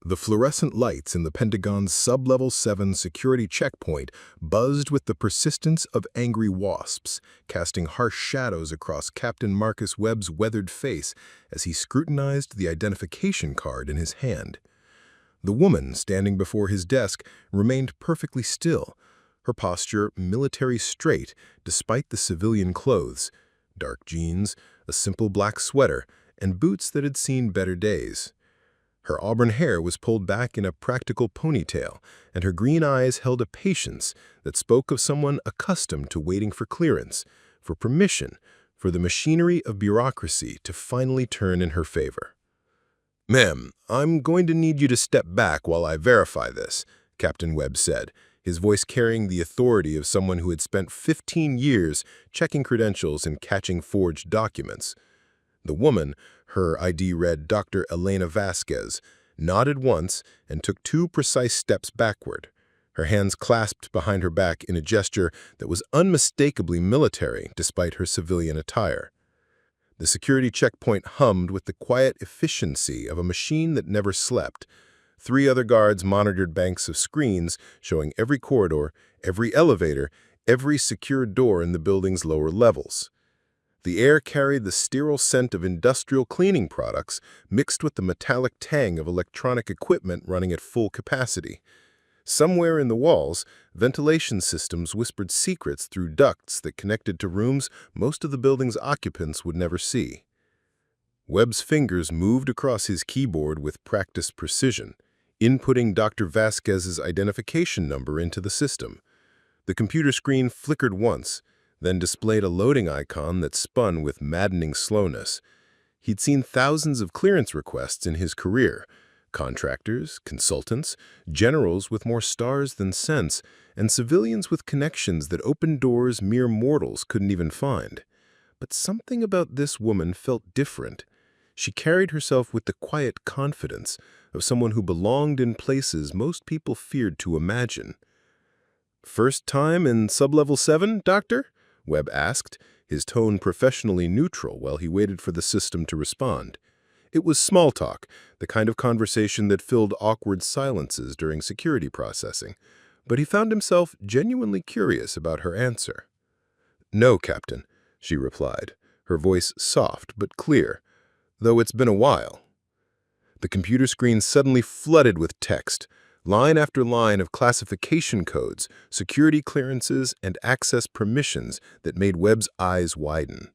The fluorescent lights in the Pentagon's sub-level 7 security checkpoint buzzed with the persistence of angry wasps, casting harsh shadows across Captain Marcus Webb's weathered face as he scrutinized the identification card in his hand. The woman standing before his desk remained perfectly still, her posture military straight despite the civilian clothes, dark jeans, a simple black sweater, and boots that had seen better days. Her auburn hair was pulled back in a practical ponytail, and her green eyes held a patience that spoke of someone accustomed to waiting for clearance, for permission, for the machinery of bureaucracy to finally turn in her favor. "Ma'am, I'm going to need you to step back while I verify this," Captain Webb said, his voice carrying the authority of someone who had spent 15 years checking credentials and catching forged documents. The woman, her ID read Dr. Elena Vasquez, nodded once and took 2 precise steps backward, her hands clasped behind her back in a gesture that was unmistakably military despite her civilian attire. The security checkpoint hummed with the quiet efficiency of a machine that never slept. 3 other guards monitored banks of screens showing every corridor, every elevator, every secure door in the building's lower levels. The air carried the sterile scent of industrial cleaning products mixed with the metallic tang of electronic equipment running at full capacity. Somewhere in the walls, ventilation systems whispered secrets through ducts that connected to rooms most of the building's occupants would never see. Webb's fingers moved across his keyboard with practiced precision, inputting Dr. Vasquez's identification number into the system. The computer screen flickered once, then displayed a loading icon that spun with maddening slowness. He'd seen thousands of clearance requests in his career, contractors, consultants, generals with more stars than sense, and civilians with connections that opened doors mere mortals couldn't even find. But something about this woman felt different. She carried herself with the quiet confidence of someone who belonged in places most people feared to imagine. "First time in sub-level 7, Doctor?" Webb asked, his tone professionally neutral while he waited for the system to respond. It was small talk, the kind of conversation that filled awkward silences during security processing, but he found himself genuinely curious about her answer. "No, Captain," she replied, her voice soft but clear, "though it's been a while." The computer screen suddenly flooded with text, line after line of classification codes, security clearances, and access permissions that made Webb's eyes widen.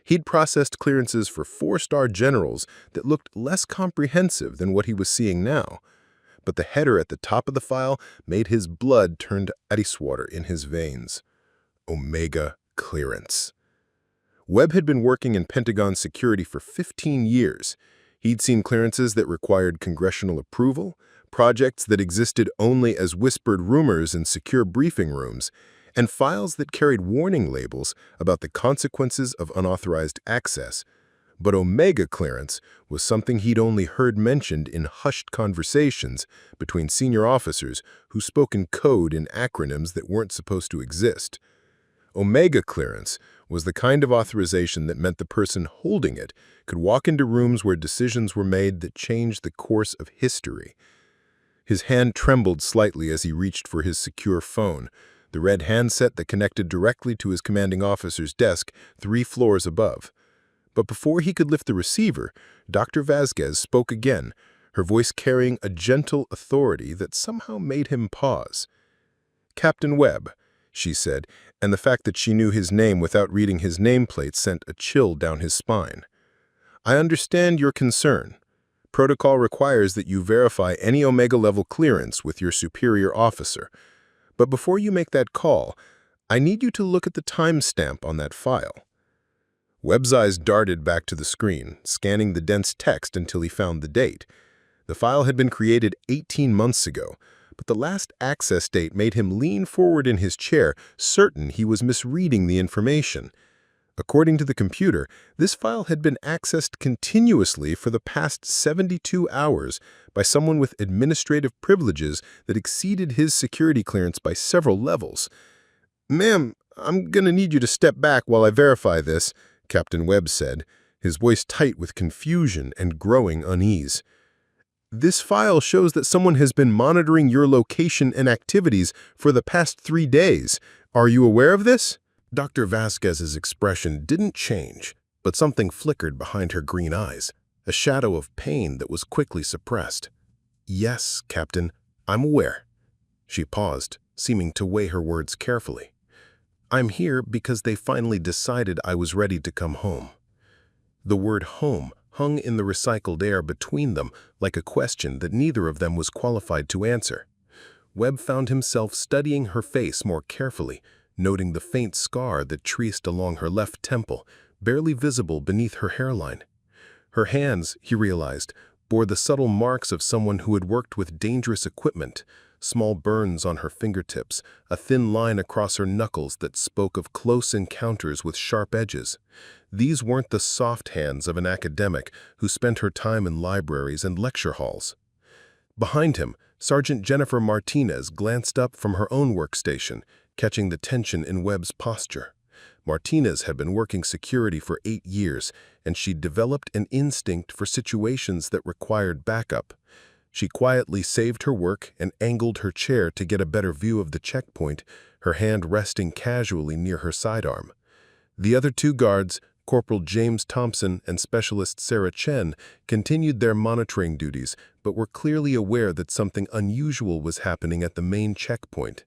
He'd processed clearances for 4-star generals that looked less comprehensive than what he was seeing now, but the header at the top of the file made his blood turn to ice water in his veins. Omega clearance. Webb had been working in Pentagon security for 15 years. He'd seen clearances that required congressional approval, projects that existed only as whispered rumors in secure briefing rooms, and files that carried warning labels about the consequences of unauthorized access. But Omega clearance was something he'd only heard mentioned in hushed conversations between senior officers who spoke in code in acronyms that weren't supposed to exist. Omega clearance was the kind of authorization that meant the person holding it could walk into rooms where decisions were made that changed the course of history. His hand trembled slightly as he reached for his secure phone, the red handset that connected directly to his commanding officer's desk 3 floors above. But before he could lift the receiver, Dr. Vasquez spoke again, her voice carrying a gentle authority that somehow made him pause. "Captain Webb," she said, and the fact that she knew his name without reading his nameplate sent a chill down his spine. "I understand your concern. Protocol requires that you verify any Omega-level clearance with your superior officer. But before you make that call, I need you to look at the timestamp on that file." Webb's eyes darted back to the screen, scanning the dense text until he found the date. The file had been created 18 months ago, but the last access date made him lean forward in his chair, certain he was misreading the information. According to the computer, this file had been accessed continuously for the past 72 hours by someone with administrative privileges that exceeded his security clearance by several levels. "Ma'am, I'm gonna need you to step back while I verify this," Captain Webb said, his voice tight with confusion and growing unease. This file shows that someone has been monitoring your location and activities for the past 3 days. Are you aware of this?" Dr. Vasquez's expression didn't change, but something flickered behind her green eyes, a shadow of pain that was quickly suppressed. "Yes, Captain, I'm aware." She paused, seeming to weigh her words carefully. "I'm here because they finally decided I was ready to come home." The word home hung in the recycled air between them like a question that neither of them was qualified to answer. Webb found himself studying her face more carefully, noting the faint scar that traced along her left temple, barely visible beneath her hairline. Her hands, he realized, bore the subtle marks of someone who had worked with dangerous equipment, small burns on her fingertips, a thin line across her knuckles that spoke of close encounters with sharp edges. These weren't the soft hands of an academic who spent her time in libraries and lecture halls. Behind him, Sergeant Jennifer Martinez glanced up from her own workstation, catching the tension in Webb's posture. Martinez had been working security for 8 years, and she'd developed an instinct for situations that required backup. She quietly saved her work and angled her chair to get a better view of the checkpoint, her hand resting casually near her sidearm. The other 2 guards, Corporal James Thompson and Specialist Sarah Chen, continued their monitoring duties, but were clearly aware that something unusual was happening at the main checkpoint.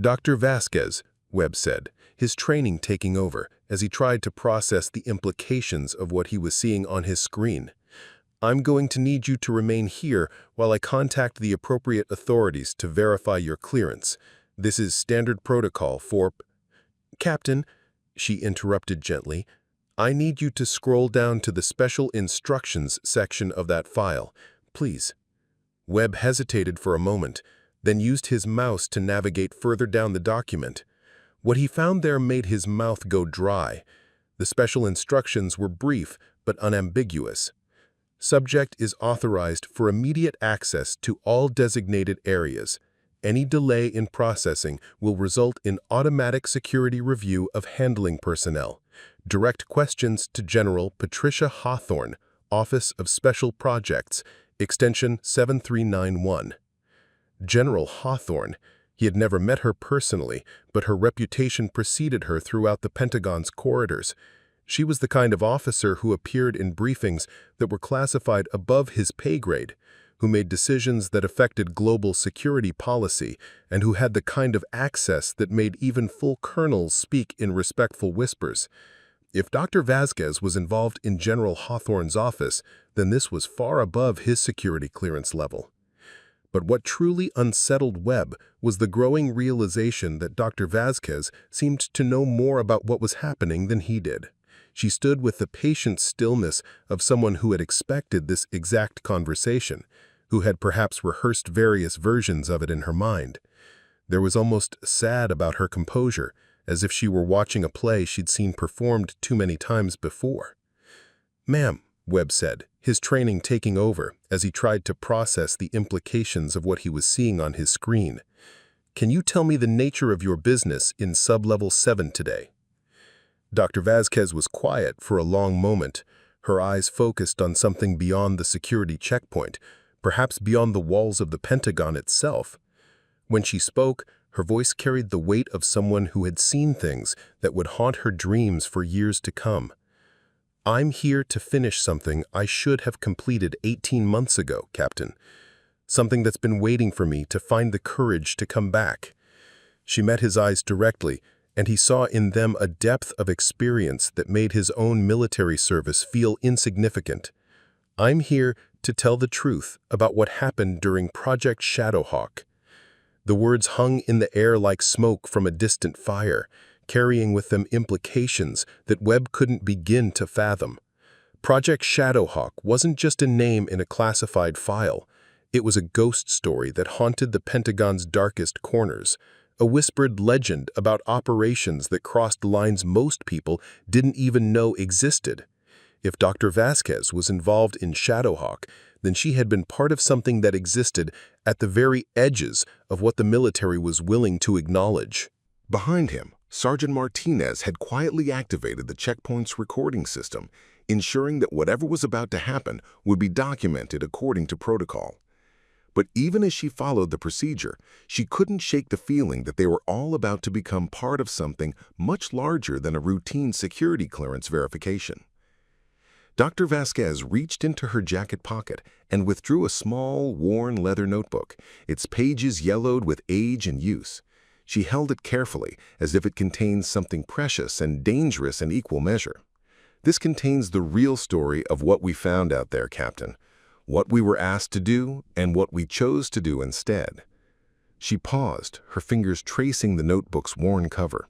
"Dr. Vasquez," Webb said, his training taking over as he tried to process the implications of what he was seeing on his screen. "I'm going to need you to remain here while I contact the appropriate authorities to verify your clearance. This is standard protocol for—" "Captain," she interrupted gently, "I need you to scroll down to the special instructions section of that file, please." Webb hesitated for a moment, then used his mouse to navigate further down the document. What he found there made his mouth go dry. The special instructions were brief but unambiguous. "Subject is authorized for immediate access to all designated areas. Any delay in processing will result in automatic security review of handling personnel. Direct questions to General Patricia Hawthorne, Office of Special Projects, extension 7391. General Hawthorne. He had never met her personally, but her reputation preceded her throughout the Pentagon's corridors. She was the kind of officer who appeared in briefings that were classified above his pay grade, who made decisions that affected global security policy, and who had the kind of access that made even full colonels speak in respectful whispers. If Dr. Vasquez was involved in General Hawthorne's office, then this was far above his security clearance level. But what truly unsettled Webb was the growing realization that Dr. Vasquez seemed to know more about what was happening than he did. She stood with the patient stillness of someone who had expected this exact conversation, who had perhaps rehearsed various versions of it in her mind. There was almost sad about her composure, as if she were watching a play she'd seen performed too many times before. "Ma'am," Webb said, his training taking over as he tried to process the implications of what he was seeing on his screen. "Can you tell me the nature of your business in Sublevel 7 today?" Dr. Vasquez was quiet for a long moment, her eyes focused on something beyond the security checkpoint, perhaps beyond the walls of the Pentagon itself. When she spoke, her voice carried the weight of someone who had seen things that would haunt her dreams for years to come. "I'm here to finish something I should have completed 18 months ago, Captain. Something that's been waiting for me to find the courage to come back." She met his eyes directly, and he saw in them a depth of experience that made his own military service feel insignificant. "I'm here to tell the truth about what happened during Project Shadowhawk." The words hung in the air like smoke from a distant fire, carrying with them implications that Webb couldn't begin to fathom. Project Shadowhawk wasn't just a name in a classified file. It was a ghost story that haunted the Pentagon's darkest corners, a whispered legend about operations that crossed lines most people didn't even know existed. If Dr. Vasquez was involved in Shadowhawk, then she had been part of something that existed at the very edges of what the military was willing to acknowledge. Behind him, Sergeant Martinez had quietly activated the checkpoint's recording system, ensuring that whatever was about to happen would be documented according to protocol. But even as she followed the procedure, she couldn't shake the feeling that they were all about to become part of something much larger than a routine security clearance verification. Dr. Vasquez reached into her jacket pocket and withdrew a small, worn leather notebook, its pages yellowed with age and use. She held it carefully, as if it contained something precious and dangerous in equal measure. "This contains the real story of what we found out there, Captain. What we were asked to do and what we chose to do instead." She paused, her fingers tracing the notebook's worn cover.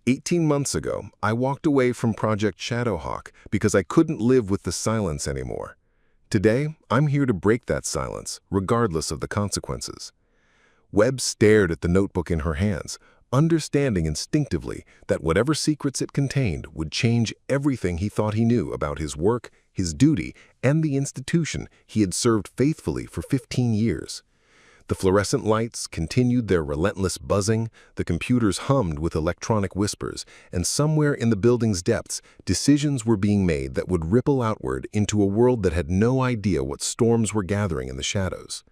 18 months ago, I walked away from Project Shadowhawk because I couldn't live with the silence anymore. Today, I'm here to break that silence, regardless of the consequences. Webb stared at the notebook in her hands, understanding instinctively that whatever secrets it contained would change everything he thought he knew about his work, his duty, and the institution he had served faithfully for 15 years. The fluorescent lights continued their relentless buzzing, the computers hummed with electronic whispers, and somewhere in the building's depths, decisions were being made that would ripple outward into a world that had no idea what storms were gathering in the shadows.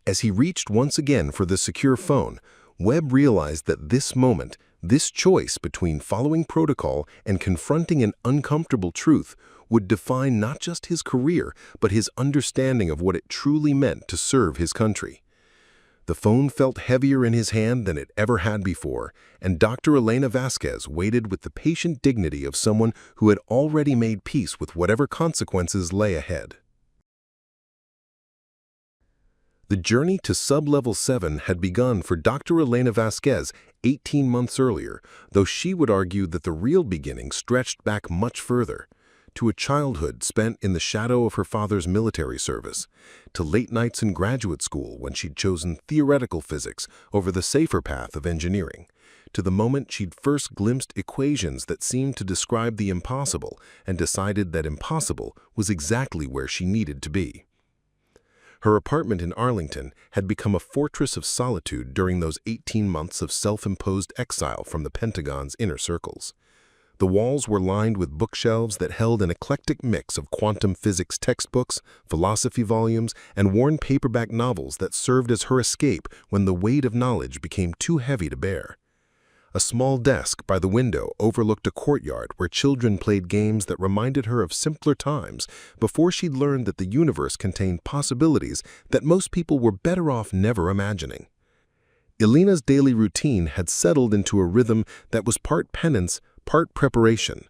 As he reached once again for the secure phone, Webb realized that this moment, this choice between following protocol and confronting an uncomfortable truth, would define not just his career, but his understanding of what it truly meant to serve his country. The phone felt heavier in his hand than it ever had before, and Dr. Elena Vasquez waited with the patient dignity of someone who had already made peace with whatever consequences lay ahead. The journey to Sub-Level 7 had begun for Dr. Elena Vasquez 18 months earlier, though she would argue that the real beginning stretched back much further. To a childhood spent in the shadow of her father's military service, to late nights in graduate school when she'd chosen theoretical physics over the safer path of engineering, to the moment she'd first glimpsed equations that seemed to describe the impossible and decided that impossible was exactly where she needed to be. Her apartment in Arlington had become a fortress of solitude during those 18 months of self-imposed exile from the Pentagon's inner circles. The walls were lined with bookshelves that held an eclectic mix of quantum physics textbooks, philosophy volumes, and worn paperback novels that served as her escape when the weight of knowledge became too heavy to bear. A small desk by the window overlooked a courtyard where children played games that reminded her of simpler times before she'd learned that the universe contained possibilities that most people were better off never imagining. Elena's daily routine had settled into a rhythm that was part penance, part preparation.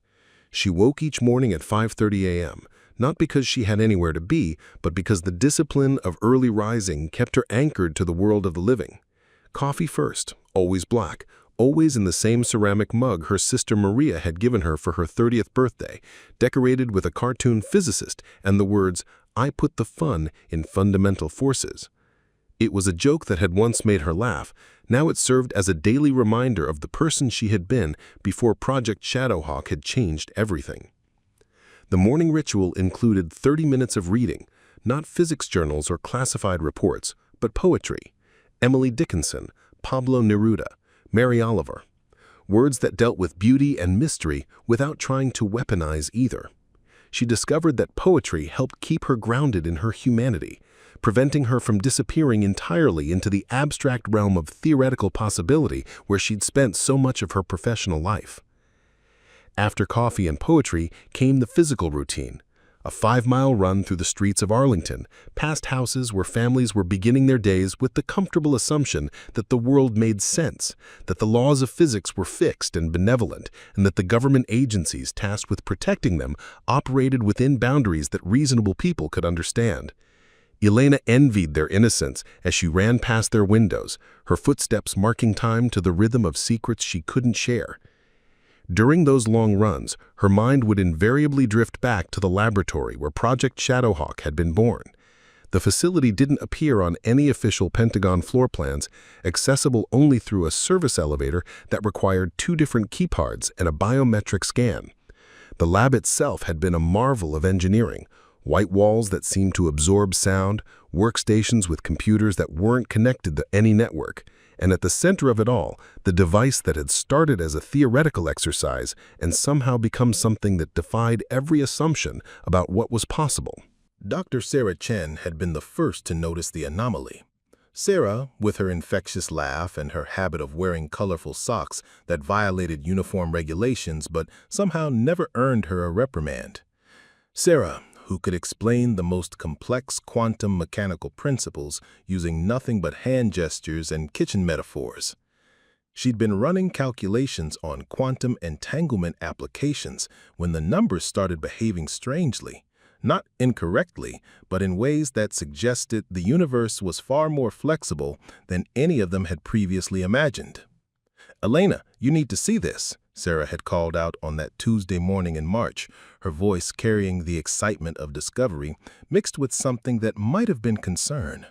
She woke each morning at 5:30 a.m., not because she had anywhere to be, but because the discipline of early rising kept her anchored to the world of the living. Coffee first, always black, always in the same ceramic mug her sister Maria had given her for her 30th birthday, decorated with a cartoon physicist and the words, "I put the fun in fundamental forces." It was a joke that had once made her laugh. Now it served as a daily reminder of the person she had been before Project Shadowhawk had changed everything. The morning ritual included 30 minutes of reading, not physics journals or classified reports, but poetry. Emily Dickinson, Pablo Neruda, Mary Oliver. Words that dealt with beauty and mystery without trying to weaponize either. She discovered that poetry helped keep her grounded in her humanity, preventing her from disappearing entirely into the abstract realm of theoretical possibility where she'd spent so much of her professional life. After coffee and poetry came the physical routine, a 5-mile run through the streets of Arlington, past houses where families were beginning their days with the comfortable assumption that the world made sense, that the laws of physics were fixed and benevolent, and that the government agencies tasked with protecting them operated within boundaries that reasonable people could understand. Elena envied their innocence as she ran past their windows, her footsteps marking time to the rhythm of secrets she couldn't share. During those long runs, her mind would invariably drift back to the laboratory where Project Shadowhawk had been born. The facility didn't appear on any official Pentagon floor plans, accessible only through a service elevator that required 2 different keycards and a biometric scan. The lab itself had been a marvel of engineering. White walls that seemed to absorb sound, workstations with computers that weren't connected to any network, And at the center of it all, the device that had started as a theoretical exercise and somehow become something that defied every assumption about what was possible. Dr. Sarah Chen had been the first to notice the anomaly. Sarah, with her infectious laugh and her habit of wearing colorful socks that violated uniform regulations but somehow never earned her a reprimand. Sarah, who could explain the most complex quantum mechanical principles using nothing but hand gestures and kitchen metaphors. She'd been running calculations on quantum entanglement applications when the numbers started behaving strangely. Not incorrectly, but in ways that suggested the universe was far more flexible than any of them had previously imagined. "Elena, you need to see this," Sarah had called out on that Tuesday morning in March, her voice carrying the excitement of discovery mixed with something that might have been concern.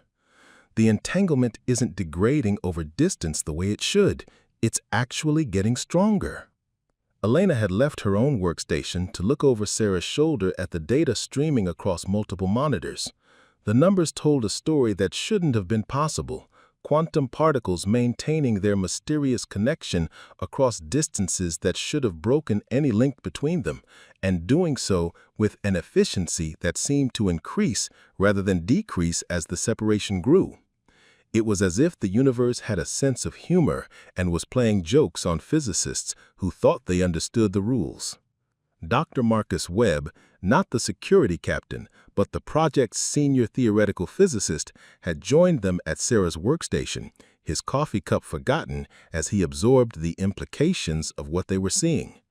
"The entanglement isn't degrading over distance the way it should. It's actually getting stronger." Elena had left her own workstation to look over Sarah's shoulder at the data streaming across multiple monitors. The numbers told a story that shouldn't have been possible. Quantum particles maintaining their mysterious connection across distances that should have broken any link between them, and doing so with an efficiency that seemed to increase rather than decrease as the separation grew. It was as if the universe had a sense of humor and was playing jokes on physicists who thought they understood the rules. Dr. Marcus Webb, not the security captain, but the project's senior theoretical physicist, had joined them at Sarah's workstation, his coffee cup forgotten as he absorbed the implications of what they were seeing.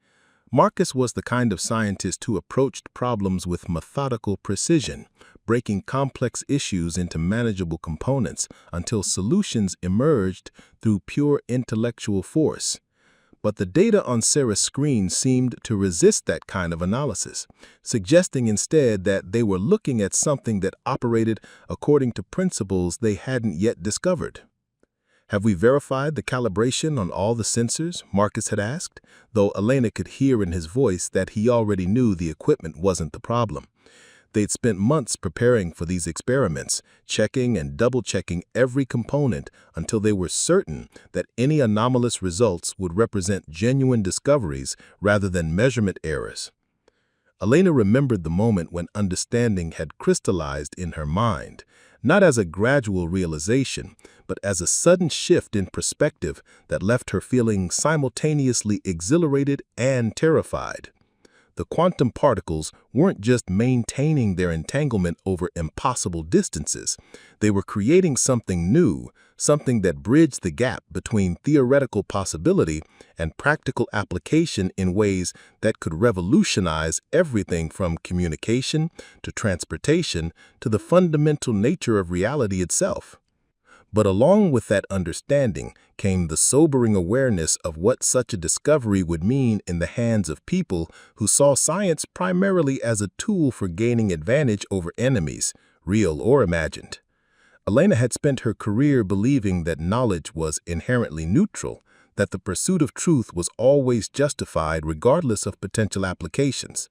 Marcus was the kind of scientist who approached problems with methodical precision, breaking complex issues into manageable components until solutions emerged through pure intellectual force. But the data on Sarah's screen seemed to resist that kind of analysis, suggesting instead that they were looking at something that operated according to principles they hadn't yet discovered. "Have we verified the calibration on all the sensors?" Marcus had asked, though Elena could hear in his voice that he already knew the equipment wasn't the problem. They'd spent months preparing for these experiments, checking and double-checking every component until they were certain that any anomalous results would represent genuine discoveries rather than measurement errors. Elena remembered the moment when understanding had crystallized in her mind, not as a gradual realization, but as a sudden shift in perspective that left her feeling simultaneously exhilarated and terrified. The quantum particles weren't just maintaining their entanglement over impossible distances. They were creating something new, something that bridged the gap between theoretical possibility and practical application in ways that could revolutionize everything from communication to transportation to the fundamental nature of reality itself. But along with that understanding came the sobering awareness of what such a discovery would mean in the hands of people who saw science primarily as a tool for gaining advantage over enemies, real or imagined. Elena had spent her career believing that knowledge was inherently neutral, that the pursuit of truth was always justified regardless of potential applications.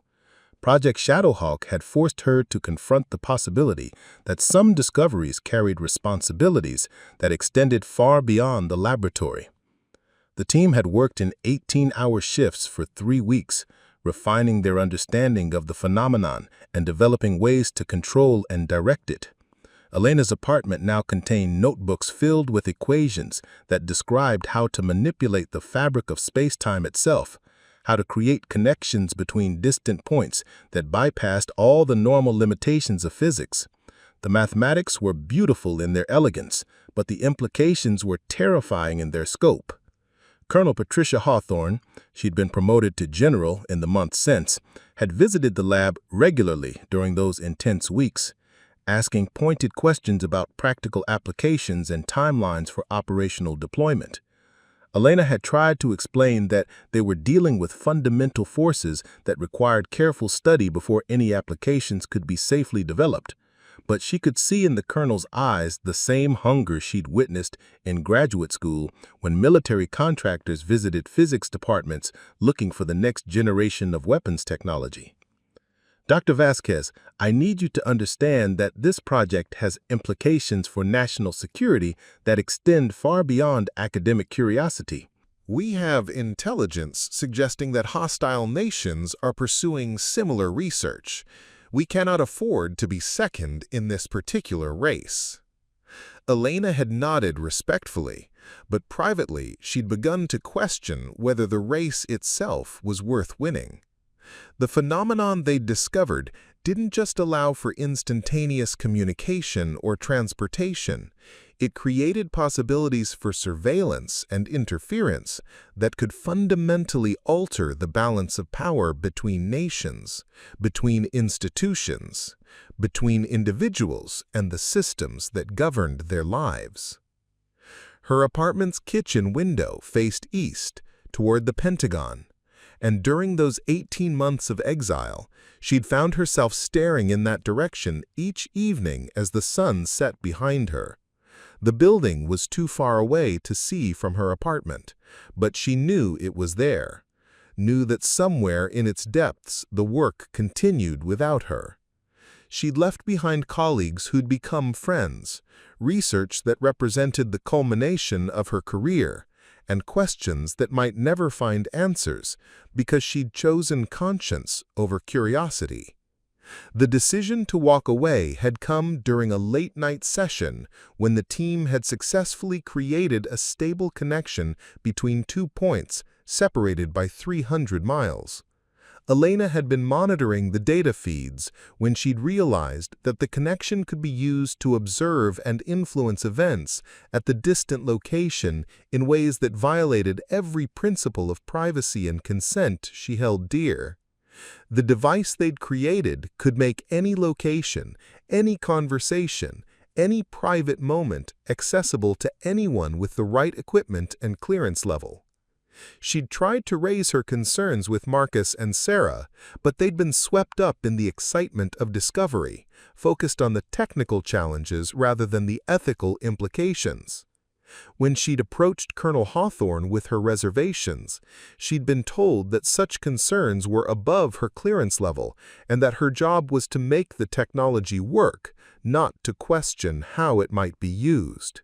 Project Shadowhawk had forced her to confront the possibility that some discoveries carried responsibilities that extended far beyond the laboratory. The team had worked in 18-hour shifts for 3 weeks, refining their understanding of the phenomenon and developing ways to control and direct it. Elena's apartment now contained notebooks filled with equations that described how to manipulate the fabric of space-time itself, how to create connections between distant points that bypassed all the normal limitations of physics. The mathematics were beautiful in their elegance, but the implications were terrifying in their scope. Colonel Patricia Hawthorne, she'd been promoted to general in the months since, had visited the lab regularly during those intense weeks, asking pointed questions about practical applications and timelines for operational deployment. Elena had tried to explain that they were dealing with fundamental forces that required careful study before any applications could be safely developed, but she could see in the colonel's eyes the same hunger she'd witnessed in graduate school when military contractors visited physics departments looking for the next generation of weapons technology. Dr. Vasquez, I need you to understand that this project has implications for national security that extend far beyond academic curiosity. We have intelligence suggesting that hostile nations are pursuing similar research. We cannot afford to be second in this particular race. Elena had nodded respectfully, but privately she'd begun to question whether the race itself was worth winning. The phenomenon they'd discovered didn't just allow for instantaneous communication or transportation. It created possibilities for surveillance and interference that could fundamentally alter the balance of power between nations, between institutions, between individuals and the systems that governed their lives. Her apartment's kitchen window faced east, toward the Pentagon, and during those 18 months of exile, she'd found herself staring in that direction each evening as the sun set behind her. The building was too far away to see from her apartment, but she knew it was there, knew that somewhere in its depths the work continued without her. She'd left behind colleagues who'd become friends, research that represented the culmination of her career, and questions that might never find answers because she'd chosen conscience over curiosity. The decision to walk away had come during a late-night session when the team had successfully created a stable connection between 2 points separated by 300 miles. Elena had been monitoring the data feeds when she'd realized that the connection could be used to observe and influence events at the distant location in ways that violated every principle of privacy and consent she held dear. The device they'd created could make any location, any conversation, any private moment accessible to anyone with the right equipment and clearance level. She'd tried to raise her concerns with Marcus and Sarah, but they'd been swept up in the excitement of discovery, focused on the technical challenges rather than the ethical implications. When she'd approached Colonel Hawthorne with her reservations, she'd been told that such concerns were above her clearance level and that her job was to make the technology work, not to question how it might be used.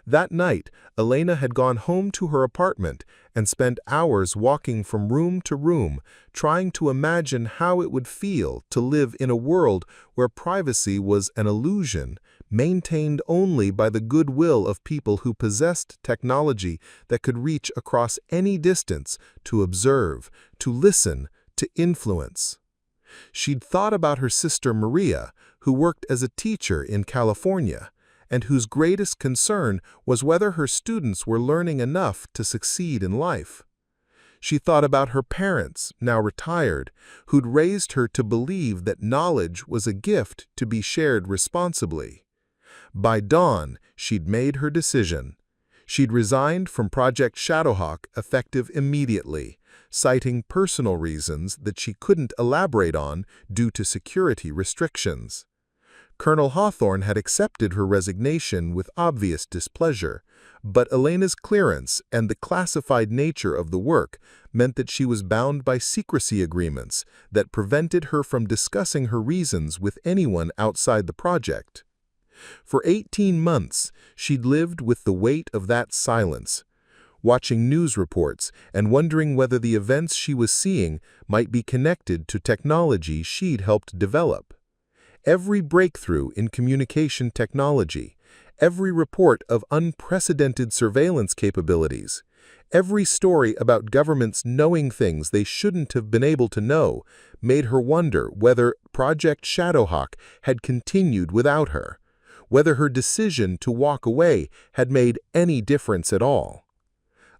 That night, Elena had gone home to her apartment and spent hours walking from room to room, trying to imagine how it would feel to live in a world where privacy was an illusion, maintained only by the goodwill of people who possessed technology that could reach across any distance to observe, to listen, to influence. She'd thought about her sister Maria, who worked as a teacher in California, and whose greatest concern was whether her students were learning enough to succeed in life. She thought about her parents, now retired, who'd raised her to believe that knowledge was a gift to be shared responsibly. By dawn, she'd made her decision. She'd resigned from Project Shadowhawk effective immediately, citing personal reasons that she couldn't elaborate on due to security restrictions. Colonel Hawthorne had accepted her resignation with obvious displeasure, but Elena's clearance and the classified nature of the work meant that she was bound by secrecy agreements that prevented her from discussing her reasons with anyone outside the project. For 18 months, she'd lived with the weight of that silence, watching news reports and wondering whether the events she was seeing might be connected to technology she'd helped develop. Every breakthrough in communication technology, every report of unprecedented surveillance capabilities, every story about governments knowing things they shouldn't have been able to know made her wonder whether Project Shadowhawk had continued without her, whether her decision to walk away had made any difference at all.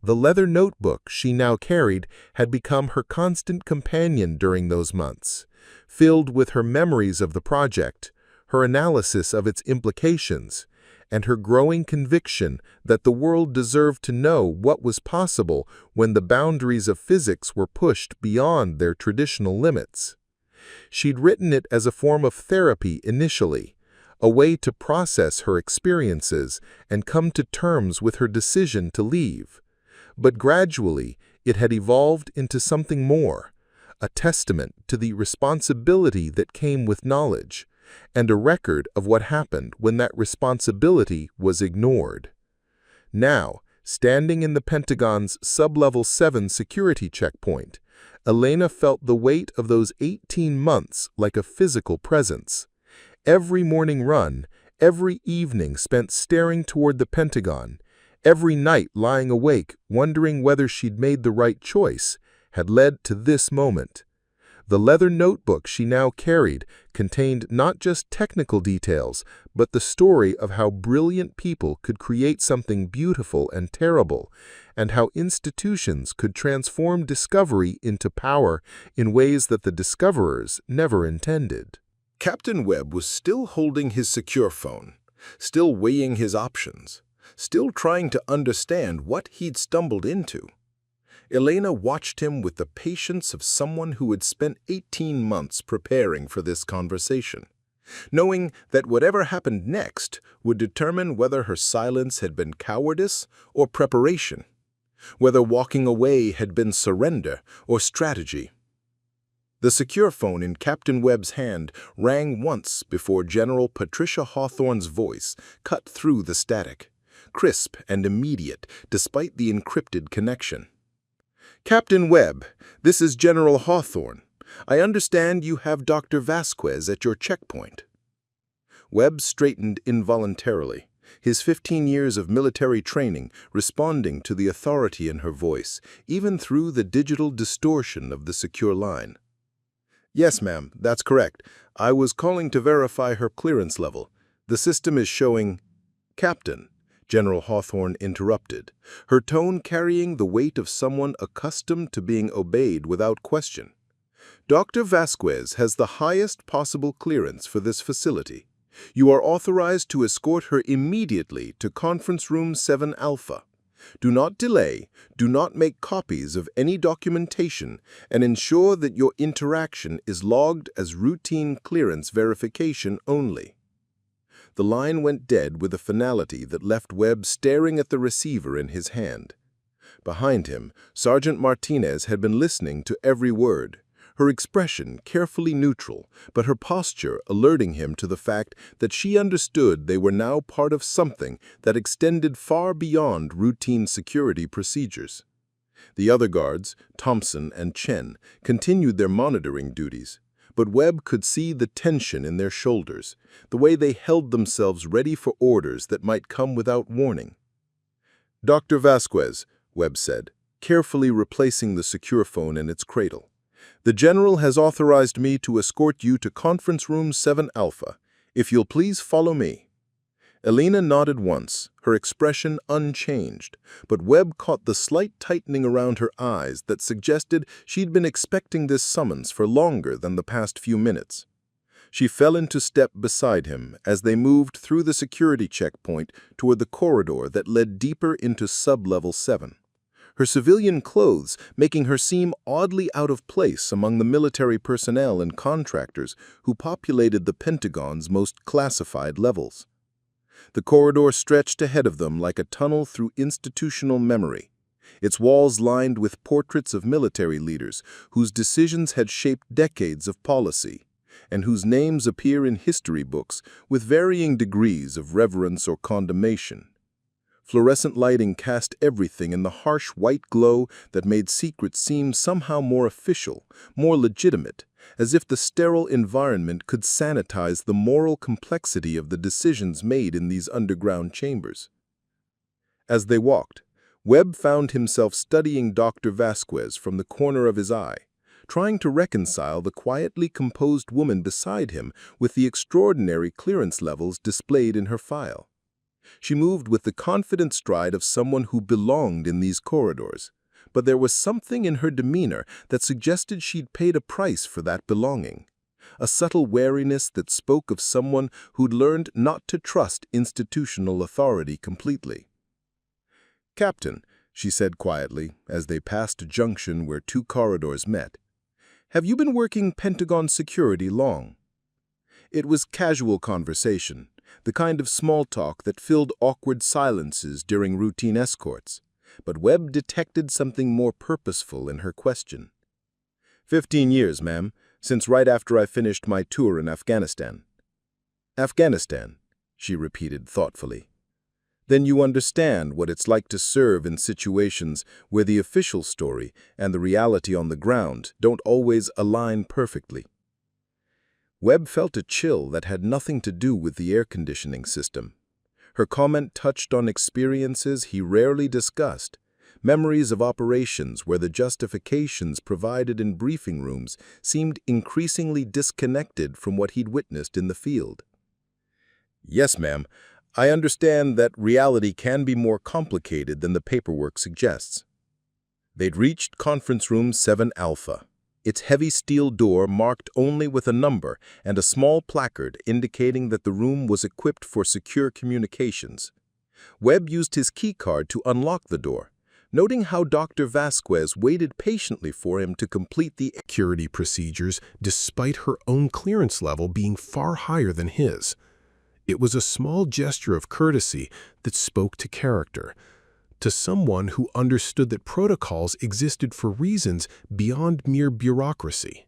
The leather notebook she now carried had become her constant companion during those months, filled with her memories of the project, her analysis of its implications, and her growing conviction that the world deserved to know what was possible when the boundaries of physics were pushed beyond their traditional limits. She'd written it as a form of therapy initially, a way to process her experiences and come to terms with her decision to leave. But gradually, it had evolved into something more, a testament to the responsibility that came with knowledge, and a record of what happened when that responsibility was ignored. Now, standing in the Pentagon's Sub-Level 7 security checkpoint, Elena felt the weight of those 18 months like a physical presence. Every morning run, every evening spent staring toward the Pentagon, every night lying awake wondering whether she'd made the right choice, had led to this moment. The leather notebook she now carried contained not just technical details, but the story of how brilliant people could create something beautiful and terrible, and how institutions could transform discovery into power in ways that the discoverers never intended. Captain Webb was still holding his secure phone, still weighing his options, still trying to understand what he'd stumbled into. Elena watched him with the patience of someone who had spent 18 months preparing for this conversation, knowing that whatever happened next would determine whether her silence had been cowardice or preparation, whether walking away had been surrender or strategy. The secure phone in Captain Webb's hand rang once before General Patricia Hawthorne's voice cut through the static, crisp and immediate despite the encrypted connection. "Captain Webb, this is General Hawthorne. I understand you have Dr. Vasquez at your checkpoint." Webb straightened involuntarily, his 15 years of military training responding to the authority in her voice, even through the digital distortion of the secure line. "Yes, ma'am, that's correct. I was calling to verify her clearance level. The system is showing—" "Captain," General Hawthorne interrupted, her tone carrying the weight of someone accustomed to being obeyed without question. "Dr. Vasquez has the highest possible clearance for this facility. You are authorized to escort her immediately to Conference Room 7 Alpha. Do not delay, do not make copies of any documentation, and ensure that your interaction is logged as routine clearance verification only." The line went dead with a finality that left Webb staring at the receiver in his hand. Behind him, Sergeant Martinez had been listening to every word, her expression carefully neutral, but her posture alerting him to the fact that she understood they were now part of something that extended far beyond routine security procedures. The other guards, Thompson and Chen, continued their monitoring duties, but Webb could see the tension in their shoulders, the way they held themselves ready for orders that might come without warning. "Dr. Vasquez," Webb said, carefully replacing the secure phone in its cradle, "the General has authorized me to escort you to Conference Room 7 Alpha. If you'll please follow me." Elena nodded once, her expression unchanged, but Webb caught the slight tightening around her eyes that suggested she'd been expecting this summons for longer than the past few minutes. She fell into step beside him as they moved through the security checkpoint toward the corridor that led deeper into Sub-Level 7. Her civilian clothes making her seem oddly out of place among the military personnel and contractors who populated the Pentagon's most classified levels. The corridor stretched ahead of them like a tunnel through institutional memory, its walls lined with portraits of military leaders whose decisions had shaped decades of policy, and whose names appear in history books with varying degrees of reverence or condemnation. Fluorescent lighting cast everything in the harsh white glow that made secrets seem somehow more official, more legitimate, as if the sterile environment could sanitize the moral complexity of the decisions made in these underground chambers. As they walked, Webb found himself studying Dr. Vasquez from the corner of his eye, trying to reconcile the quietly composed woman beside him with the extraordinary clearance levels displayed in her file. She moved with the confident stride of someone who belonged in these corridors, but there was something in her demeanor that suggested she'd paid a price for that belonging, a subtle wariness that spoke of someone who'd learned not to trust institutional authority completely. "Captain," she said quietly as they passed a junction where two corridors met, "have you been working Pentagon security long?" It was casual conversation, the kind of small talk that filled awkward silences during routine escorts, but Webb detected something more purposeful in her question. 15 years, ma'am, since right after I finished my tour in Afghanistan. Afghanistan, she repeated thoughtfully. Then you understand what it's like to serve in situations where the official story and the reality on the ground don't always align perfectly. Webb felt a chill that had nothing to do with the air conditioning system. Her comment touched on experiences he rarely discussed, memories of operations where the justifications provided in briefing rooms seemed increasingly disconnected from what he'd witnessed in the field. Yes, ma'am. I understand that reality can be more complicated than the paperwork suggests. They'd reached Conference Room 7 Alpha, its heavy steel door marked only with a number and a small placard indicating that the room was equipped for secure communications. Webb used his keycard to unlock the door, noting how Dr. Vasquez waited patiently for him to complete the security procedures despite her own clearance level being far higher than his. It was a small gesture of courtesy that spoke to character, to someone who understood that protocols existed for reasons beyond mere bureaucracy.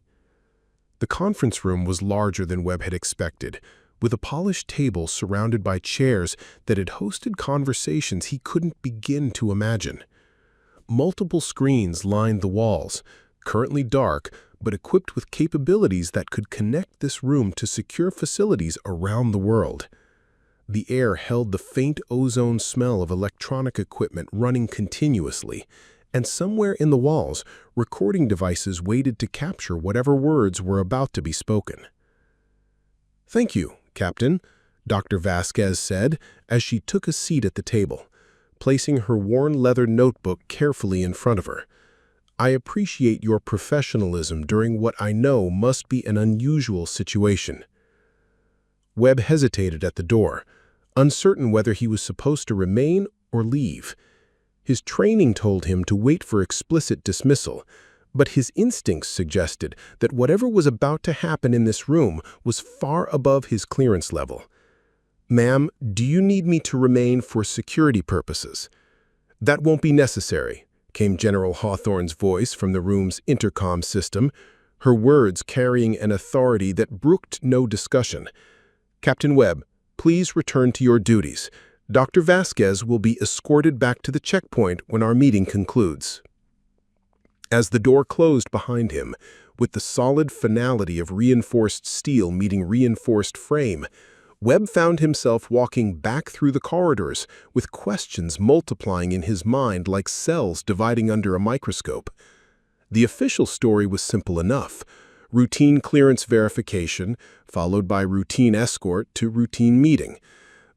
The conference room was larger than Webb had expected, with a polished table surrounded by chairs that had hosted conversations he couldn't begin to imagine. Multiple screens lined the walls, currently dark, but equipped with capabilities that could connect this room to secure facilities around the world. The air held the faint ozone smell of electronic equipment running continuously, and somewhere in the walls, recording devices waited to capture whatever words were about to be spoken. "Thank you, Captain," Dr. Vasquez said as she took a seat at the table, placing her worn leather notebook carefully in front of her. "I appreciate your professionalism during what I know must be an unusual situation." Webb hesitated at the door, uncertain whether he was supposed to remain or leave. His training told him to wait for explicit dismissal, but his instincts suggested that whatever was about to happen in this room was far above his clearance level. "Ma'am, do you need me to remain for security purposes?" "That won't be necessary," came General Hawthorne's voice from the room's intercom system, her words carrying an authority that brooked no discussion. "Captain Webb, please return to your duties. Dr. Vasquez will be escorted back to the checkpoint when our meeting concludes." As the door closed behind him, with the solid finality of reinforced steel meeting reinforced frame, Webb found himself walking back through the corridors with questions multiplying in his mind like cells dividing under a microscope. The official story was simple enough: routine clearance verification, followed by routine escort to routine meeting.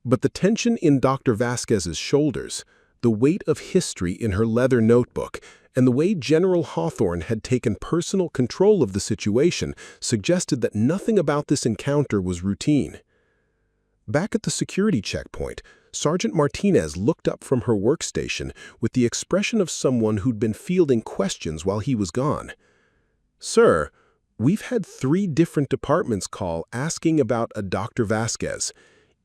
But the tension in Dr. Vasquez's shoulders, the weight of history in her leather notebook, and the way General Hawthorne had taken personal control of the situation suggested that nothing about this encounter was routine. Back at the security checkpoint, Sergeant Martinez looked up from her workstation with the expression of someone who'd been fielding questions while he was gone. "Sir, we've had 3 different departments call asking about a Dr. Vasquez.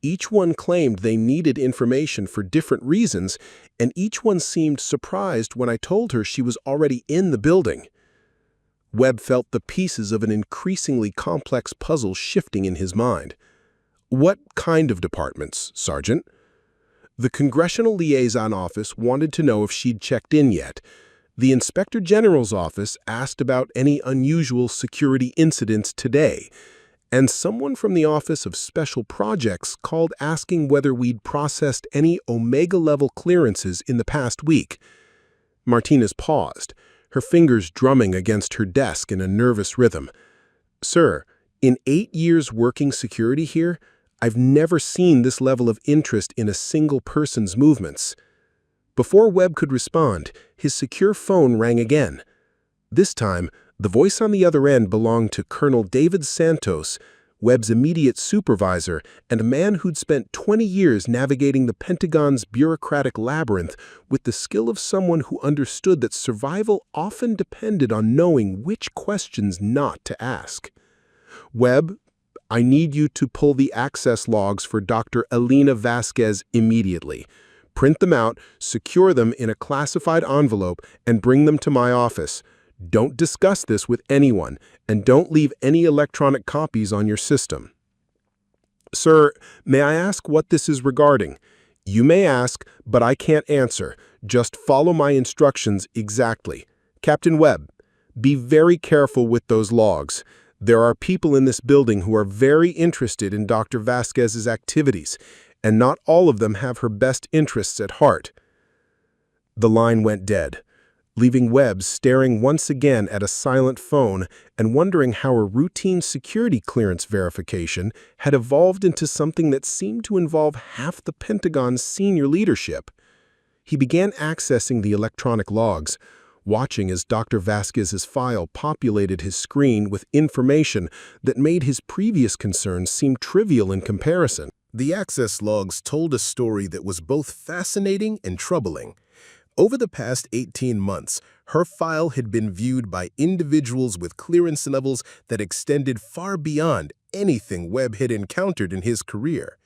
Each one claimed they needed information for different reasons, and each one seemed surprised when I told her she was already in the building." Webb felt the pieces of an increasingly complex puzzle shifting in his mind. "What kind of departments, Sergeant?" "The Congressional Liaison Office wanted to know if she'd checked in yet. The Inspector General's office asked about any unusual security incidents today. And someone from the Office of Special Projects called asking whether we'd processed any Omega-level clearances in the past week." Martinez paused, her fingers drumming against her desk in a nervous rhythm. "Sir, in 8 years working security here, I've never seen this level of interest in a single person's movements." Before Webb could respond, his secure phone rang again. This time, the voice on the other end belonged to Colonel David Santos, Webb's immediate supervisor and a man who'd spent 20 years navigating the Pentagon's bureaucratic labyrinth with the skill of someone who understood that survival often depended on knowing which questions not to ask. "Webb, I need you to pull the access logs for Dr. Elena Vasquez immediately. Print them out, secure them in a classified envelope, and bring them to my office. Don't discuss this with anyone, and don't leave any electronic copies on your system. Sir, may I ask what this is regarding? You may ask, but I can't answer. Just follow my instructions exactly. Captain Webb, be very careful with those logs. There are people in this building who are very interested in Dr. Vasquez's activities, and not all of them have her best interests at heart. The line went dead, leaving Webb staring once again at a silent phone and wondering how a routine security clearance verification had evolved into something that seemed to involve half the Pentagon's senior leadership. He began accessing the electronic logs, watching as Dr. Vasquez's file populated his screen with information that made his previous concerns seem trivial in comparison. The access logs told a story that was both fascinating and troubling. Over the past 18 months, her file had been viewed by individuals with clearance levels that extended far beyond anything Webb had encountered in his career.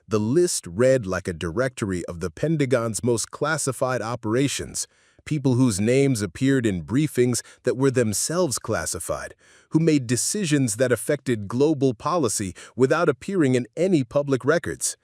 The list read like a directory of the Pentagon's most classified operations, people whose names appeared in briefings that were themselves classified, who made decisions that affected global policy without appearing in any public records.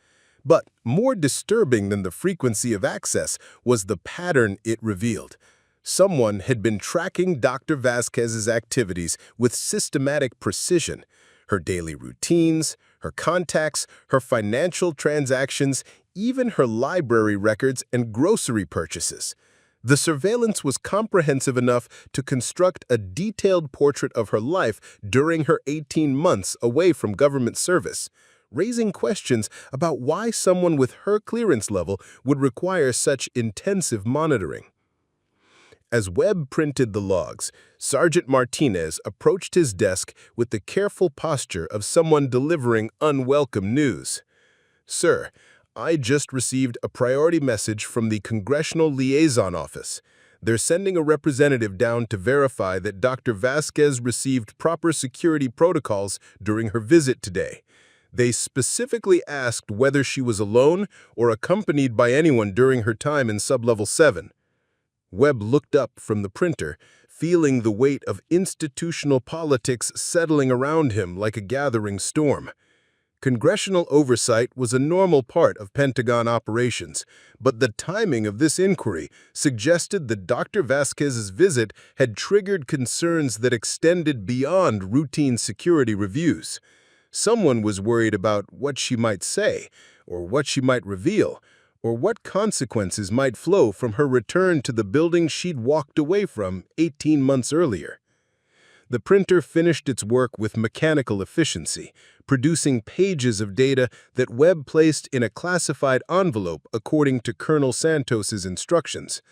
But more disturbing than the frequency of access was the pattern it revealed. Someone had been tracking Dr. Vasquez's activities with systematic precision. Her daily routines, her contacts, her financial transactions, even her library records and grocery purchases. The surveillance was comprehensive enough to construct a detailed portrait of her life during her 18 months away from government service, raising questions about why someone with her clearance level would require such intensive monitoring. As Webb printed the logs, Sergeant Martinez approached his desk with the careful posture of someone delivering unwelcome news. "Sir, I just received a priority message from the Congressional Liaison Office. They're sending a representative down to verify that Dr. Vasquez received proper security protocols during her visit today. They specifically asked whether she was alone or accompanied by anyone during her time in Sublevel 7. Webb looked up from the printer, feeling the weight of institutional politics settling around him like a gathering storm. Congressional oversight was a normal part of Pentagon operations, but the timing of this inquiry suggested that Dr. Vasquez's visit had triggered concerns that extended beyond routine security reviews. Someone was worried about what she might say, or what she might reveal, or what consequences might flow from her return to the building she'd walked away from 18 months earlier. The printer finished its work with mechanical efficiency, producing pages of data that Webb placed in a classified envelope according to Colonel Santos's instructions.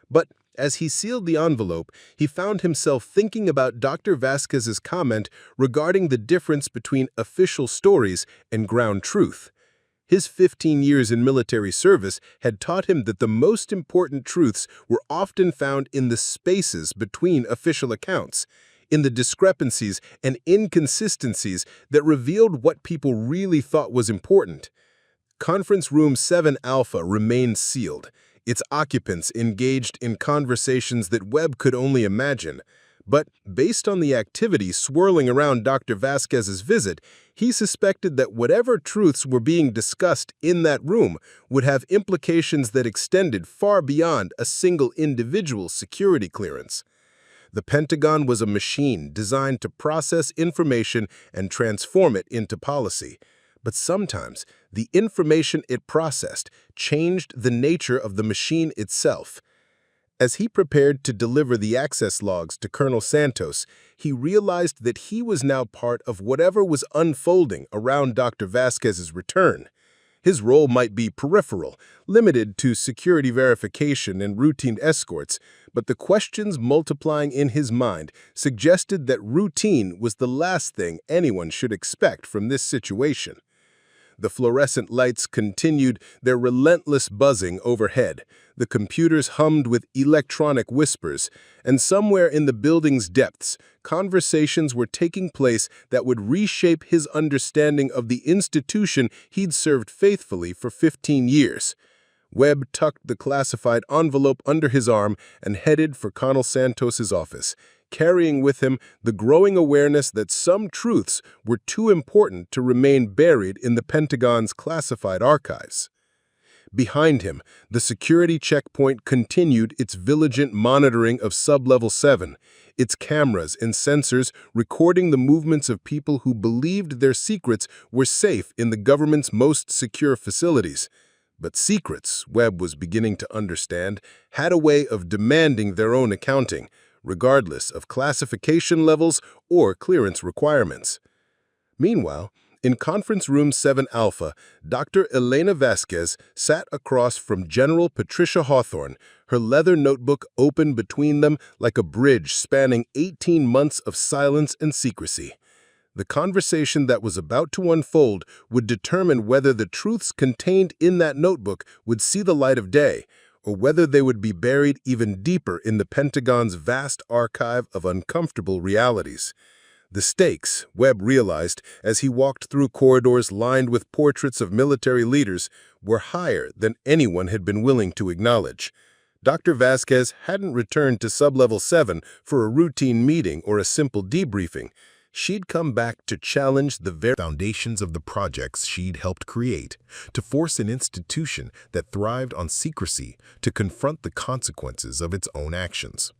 But as he sealed the envelope, he found himself thinking about Dr. Vasquez's comment regarding the difference between official stories and ground truth. His 15 years in military service had taught him that the most important truths were often found in the spaces between official accounts, in the discrepancies and inconsistencies that revealed what people really thought was important. Conference Room 7 Alpha remained sealed, its occupants engaged in conversations that Webb could only imagine. But based on the activity swirling around Dr. Vasquez's visit, he suspected that whatever truths were being discussed in that room would have implications that extended far beyond a single individual's security clearance. The Pentagon was a machine designed to process information and transform it into policy. But sometimes, the information it processed changed the nature of the machine itself. As he prepared to deliver the access logs to Colonel Santos, he realized that he was now part of whatever was unfolding around Dr. Vasquez's return. His role might be peripheral, limited to security verification and routine escorts, but the questions multiplying in his mind suggested that routine was the last thing anyone should expect from this situation. The fluorescent lights continued their relentless buzzing overhead. The computers hummed with electronic whispers, and somewhere in the building's depths, conversations were taking place that would reshape his understanding of the institution he'd served faithfully for 15 years. Webb tucked the classified envelope under his arm and headed for Colonel Santos's office, carrying with him the growing awareness that some truths were too important to remain buried in the Pentagon's classified archives. Behind him, the security checkpoint continued its vigilant monitoring of Sublevel 7, its cameras and sensors recording the movements of people who believed their secrets were safe in the government's most secure facilities. But secrets, Webb was beginning to understand, had a way of demanding their own accounting, regardless of classification levels or clearance requirements. Meanwhile, in Conference Room 7 Alpha, Dr. Elena Vasquez sat across from General Patricia Hawthorne, her leather notebook open between them like a bridge spanning 18 months of silence and secrecy. The conversation that was about to unfold would determine whether the truths contained in that notebook would see the light of day, or whether they would be buried even deeper in the Pentagon's vast archive of uncomfortable realities. The stakes, Webb realized as he walked through corridors lined with portraits of military leaders, were higher than anyone had been willing to acknowledge. Dr. Vasquez hadn't returned to Sublevel 7 for a routine meeting or a simple debriefing. She'd come back to challenge the very foundations of the projects she'd helped create, to force an institution that thrived on secrecy to confront the consequences of its own actions.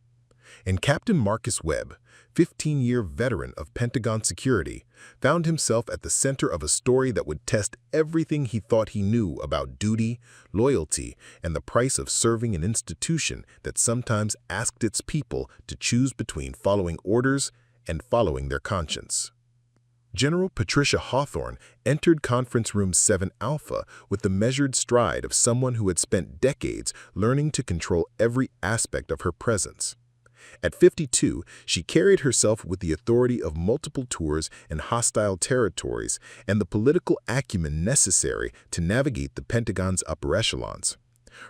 And Captain Marcus Webb, 15-year veteran of Pentagon security, found himself at the center of a story that would test everything he thought he knew about duty, loyalty, and the price of serving an institution that sometimes asked its people to choose between following orders and following their conscience. General Patricia Hawthorne entered Conference Room 7 Alpha with the measured stride of someone who had spent decades learning to control every aspect of her presence. At 52, she carried herself with the authority of multiple tours and hostile territories and the political acumen necessary to navigate the Pentagon's upper echelons.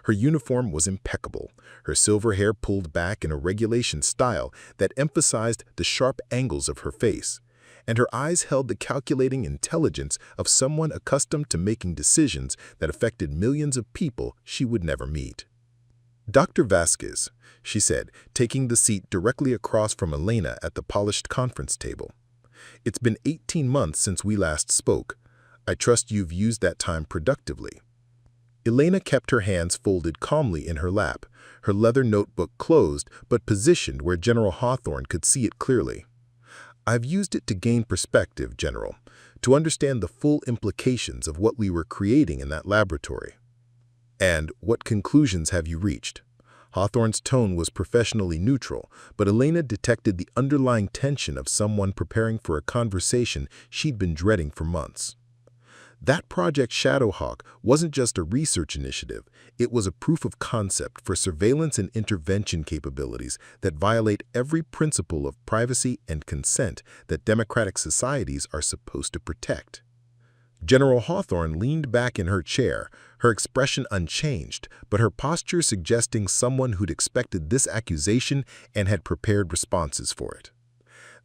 Her uniform was impeccable, her silver hair pulled back in a regulation style that emphasized the sharp angles of her face, and her eyes held the calculating intelligence of someone accustomed to making decisions that affected millions of people she would never meet. "Dr. Vasquez," she said, taking the seat directly across from Elena at the polished conference table. "It's been 18 months since we last spoke. I trust you've used that time productively." Elena kept her hands folded calmly in her lap, her leather notebook closed but positioned where General Hawthorne could see it clearly. "I've used it to gain perspective, General, to understand the full implications of what we were creating in that laboratory." "And what conclusions have you reached?" Hawthorne's tone was professionally neutral, but Elena detected the underlying tension of someone preparing for a conversation she'd been dreading for months. That Project Shadowhawk wasn't just a research initiative, it was a proof of concept for surveillance and intervention capabilities that violate every principle of privacy and consent that democratic societies are supposed to protect. General Hawthorne leaned back in her chair, her expression unchanged, but her posture suggesting someone who'd expected this accusation and had prepared responses for it.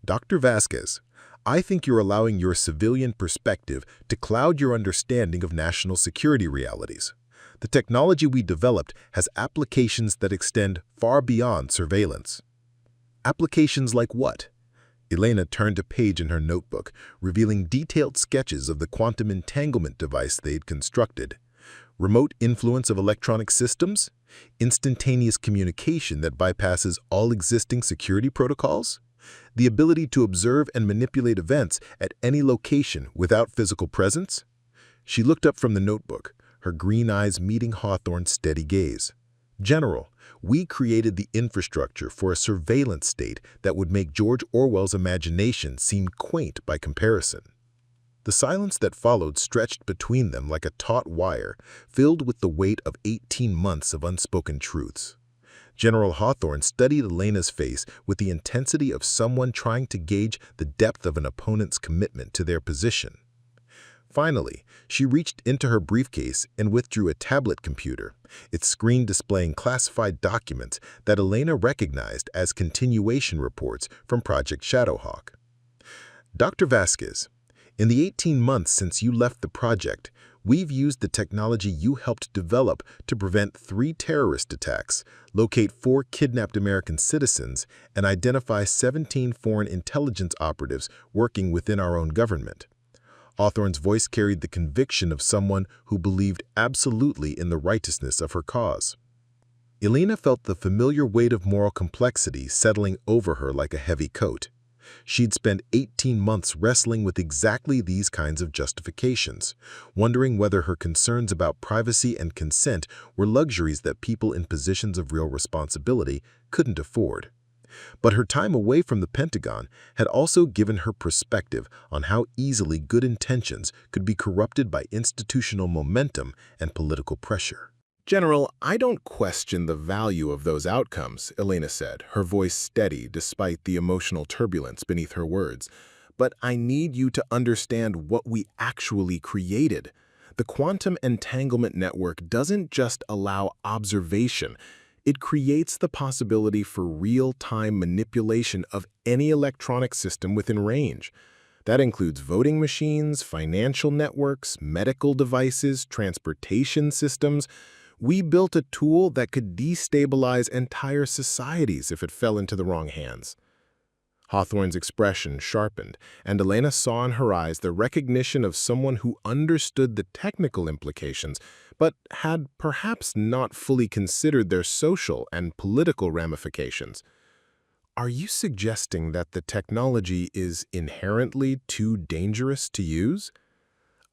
"Dr. Vasquez, I think you're allowing your civilian perspective to cloud your understanding of national security realities. The technology we developed has applications that extend far beyond surveillance." "Applications like what?" Elena turned a page in her notebook, revealing detailed sketches of the quantum entanglement device they'd constructed. Remote influence of electronic systems? Instantaneous communication that bypasses all existing security protocols? The ability to observe and manipulate events at any location without physical presence? She looked up from the notebook, her green eyes meeting Hawthorne's steady gaze. "General, we created the infrastructure for a surveillance state that would make George Orwell's imagination seem quaint by comparison." The silence that followed stretched between them like a taut wire, filled with the weight of 18 months of unspoken truths. General Hawthorne studied Elena's face with the intensity of someone trying to gauge the depth of an opponent's commitment to their position. Finally, she reached into her briefcase and withdrew a tablet computer, its screen displaying classified documents that Elena recognized as continuation reports from Project Shadowhawk. "Dr. Vasquez, in the 18 months since you left the project, We've used the technology you helped develop to prevent 3 terrorist attacks, locate 4 kidnapped American citizens, and identify 17 foreign intelligence operatives working within our own government." Hawthorne's voice carried the conviction of someone who believed absolutely in the righteousness of her cause. Elena felt the familiar weight of moral complexity settling over her like a heavy coat. She'd spent 18 months wrestling with exactly these kinds of justifications, wondering whether her concerns about privacy and consent were luxuries that people in positions of real responsibility couldn't afford. But her time away from the Pentagon had also given her perspective on how easily good intentions could be corrupted by institutional momentum and political pressure. "General, I don't question the value of those outcomes," Elena said, her voice steady despite the emotional turbulence beneath her words. "But I need you to understand what we actually created. The quantum entanglement network doesn't just allow observation. It creates the possibility for real-time manipulation of any electronic system within range. That includes voting machines, financial networks, medical devices, transportation systems. We built a tool that could destabilize entire societies if it fell into the wrong hands." Hawthorne's expression sharpened, and Elena saw in her eyes the recognition of someone who understood the technical implications, but had perhaps not fully considered their social and political ramifications. "Are you suggesting that the technology is inherently too dangerous to use?"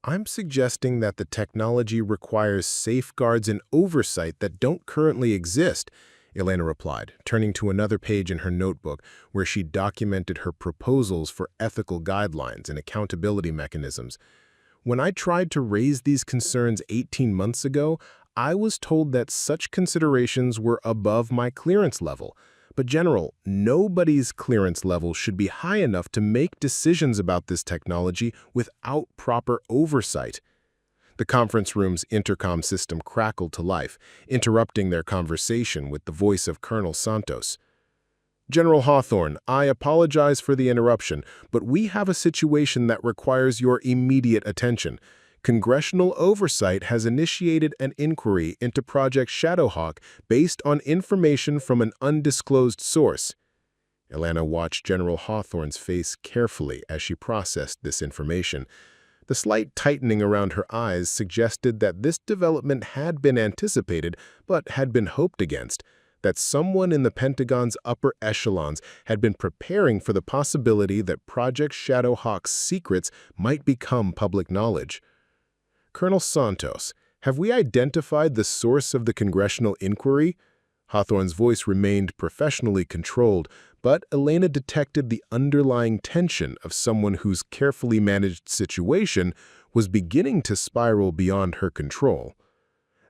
"I'm suggesting that the technology requires safeguards and oversight that don't currently exist," Elena replied, turning to another page in her notebook where she documented her proposals for ethical guidelines and accountability mechanisms. "When I tried to raise these concerns 18 months ago, I was told that such considerations were above my clearance level. But General, nobody's clearance level should be high enough to make decisions about this technology without proper oversight." The conference room's intercom system crackled to life, interrupting their conversation with the voice of Colonel Santos. "General Hawthorne, I apologize for the interruption, but we have a situation that requires your immediate attention. Congressional oversight has initiated an inquiry into Project Shadowhawk based on information from an undisclosed source." Elena watched General Hawthorne's face carefully as she processed this information. The slight tightening around her eyes suggested that this development had been anticipated but had been hoped against, that someone in the Pentagon's upper echelons had been preparing for the possibility that Project Shadowhawk's secrets might become public knowledge. "Colonel Santos, have we identified the source of the congressional inquiry?" Hawthorne's voice remained professionally controlled, but Elena detected the underlying tension of someone whose carefully managed situation was beginning to spiral beyond her control.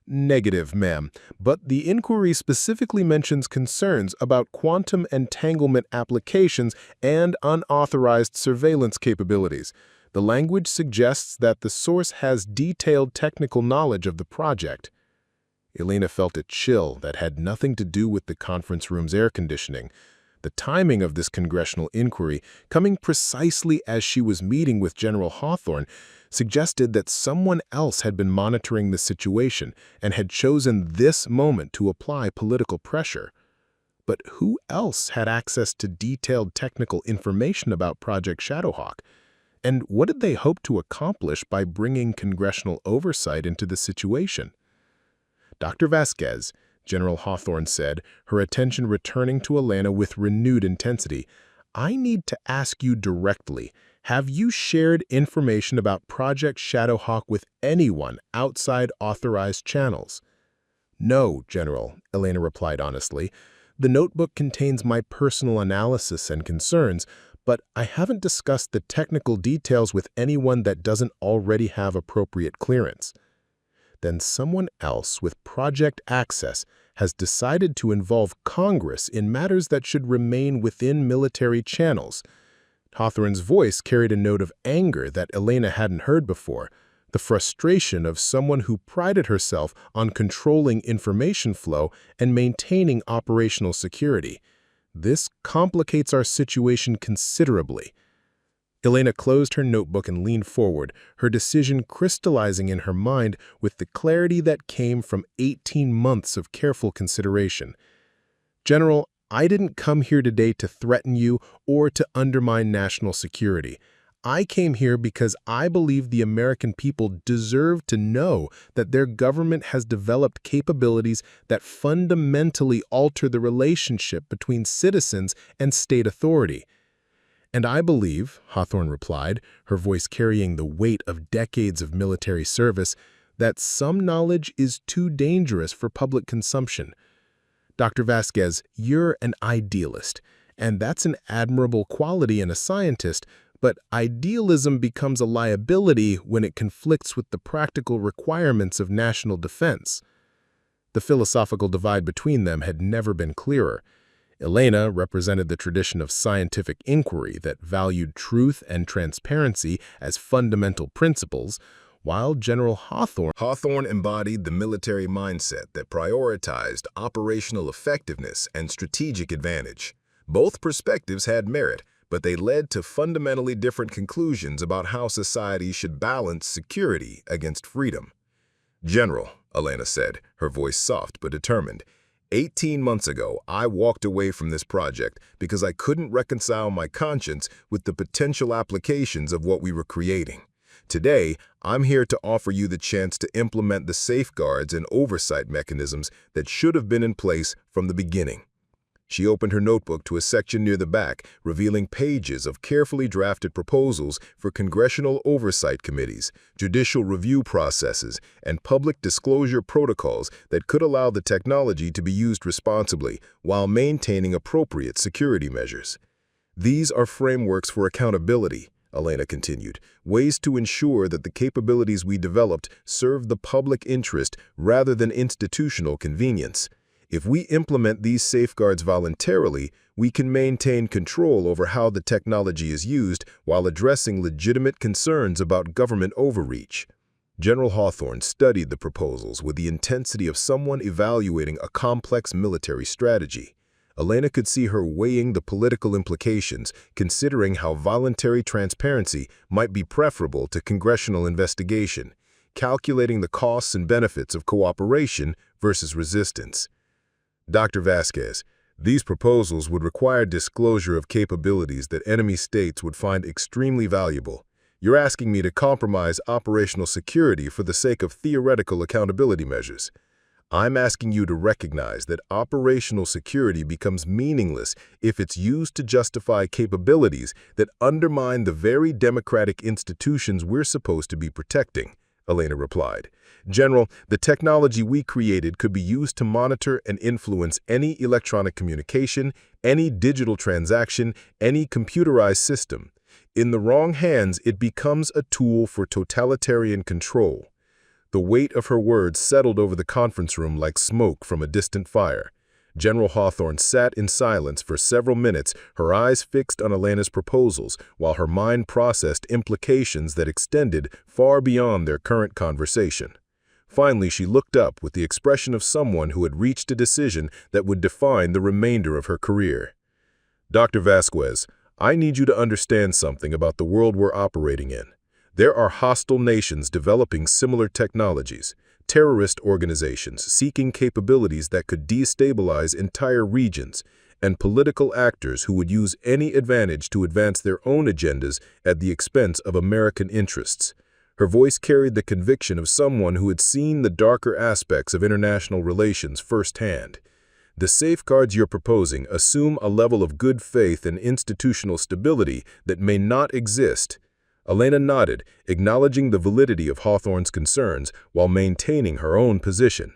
"Negative, ma'am, but the inquiry specifically mentions concerns about quantum entanglement applications and unauthorized surveillance capabilities. The language suggests that the source has detailed technical knowledge of the project." Elena felt a chill that had nothing to do with the conference room's air conditioning. The timing of this congressional inquiry, coming precisely as she was meeting with General Hawthorne, suggested that someone else had been monitoring the situation and had chosen this moment to apply political pressure. But who else had access to detailed technical information about Project Shadowhawk? And what did they hope to accomplish by bringing congressional oversight into the situation? "Dr. Vasquez," General Hawthorne said, her attention returning to Elena with renewed intensity, "I need to ask you directly, have you shared information about Project Shadowhawk with anyone outside authorized channels?" "No, General," Elena replied honestly. "The notebook contains my personal analysis and concerns, but I haven't discussed the technical details with anyone that doesn't already have appropriate clearance." "Then someone else with project access has decided to involve Congress in matters that should remain within military channels." Hawthorne's voice carried a note of anger that Elena hadn't heard before, the frustration of someone who prided herself on controlling information flow and maintaining operational security. "This complicates our situation considerably." Elena closed her notebook and leaned forward, her decision crystallizing in her mind with the clarity that came from 18 months of careful consideration. General, I didn't come here today to threaten you or to undermine national security. I came here because I believe the American people deserve to know that their government has developed capabilities that fundamentally alter the relationship between citizens and state authority. And I believe, Hawthorne replied, her voice carrying the weight of decades of military service, that some knowledge is too dangerous for public consumption. Dr. Vasquez, you're an idealist, and that's an admirable quality in a scientist, but idealism becomes a liability when it conflicts with the practical requirements of national defense. The philosophical divide between them had never been clearer. Elena represented the tradition of scientific inquiry that valued truth and transparency as fundamental principles, while General Hawthorne embodied the military mindset that prioritized operational effectiveness and strategic advantage. Both perspectives had merit, but they led to fundamentally different conclusions about how society should balance security against freedom. General, Elena said, her voice soft but determined, 18 months ago, I walked away from this project because I couldn't reconcile my conscience with the potential applications of what we were creating. Today, I'm here to offer you the chance to implement the safeguards and oversight mechanisms that should have been in place from the beginning. She opened her notebook to a section near the back, revealing pages of carefully drafted proposals for congressional oversight committees, judicial review processes, and public disclosure protocols that could allow the technology to be used responsibly while maintaining appropriate security measures. These are frameworks for accountability, Elena continued, ways to ensure that the capabilities we developed serve the public interest rather than institutional convenience. If we implement these safeguards voluntarily, we can maintain control over how the technology is used while addressing legitimate concerns about government overreach. General Hawthorne studied the proposals with the intensity of someone evaluating a complex military strategy. Elena could see her weighing the political implications, considering how voluntary transparency might be preferable to congressional investigation, calculating the costs and benefits of cooperation versus resistance. Dr. Vasquez, these proposals would require disclosure of capabilities that enemy states would find extremely valuable. You're asking me to compromise operational security for the sake of theoretical accountability measures. I'm asking you to recognize that operational security becomes meaningless if it's used to justify capabilities that undermine the very democratic institutions we're supposed to be protecting, Elena replied. General, the technology we created could be used to monitor and influence any electronic communication, any digital transaction, any computerized system. In the wrong hands, it becomes a tool for totalitarian control. The weight of her words settled over the conference room like smoke from a distant fire. General Hawthorne sat in silence for several minutes, her eyes fixed on Elena's proposals, while her mind processed implications that extended far beyond their current conversation. Finally, she looked up with the expression of someone who had reached a decision that would define the remainder of her career. Dr. Vasquez, I need you to understand something about the world we're operating in. There are hostile nations developing similar technologies, terrorist organizations seeking capabilities that could destabilize entire regions, and political actors who would use any advantage to advance their own agendas at the expense of American interests. Her voice carried the conviction of someone who had seen the darker aspects of international relations firsthand. The safeguards you're proposing assume a level of good faith and institutional stability that may not exist. Elena nodded, acknowledging the validity of Hawthorne's concerns while maintaining her own position.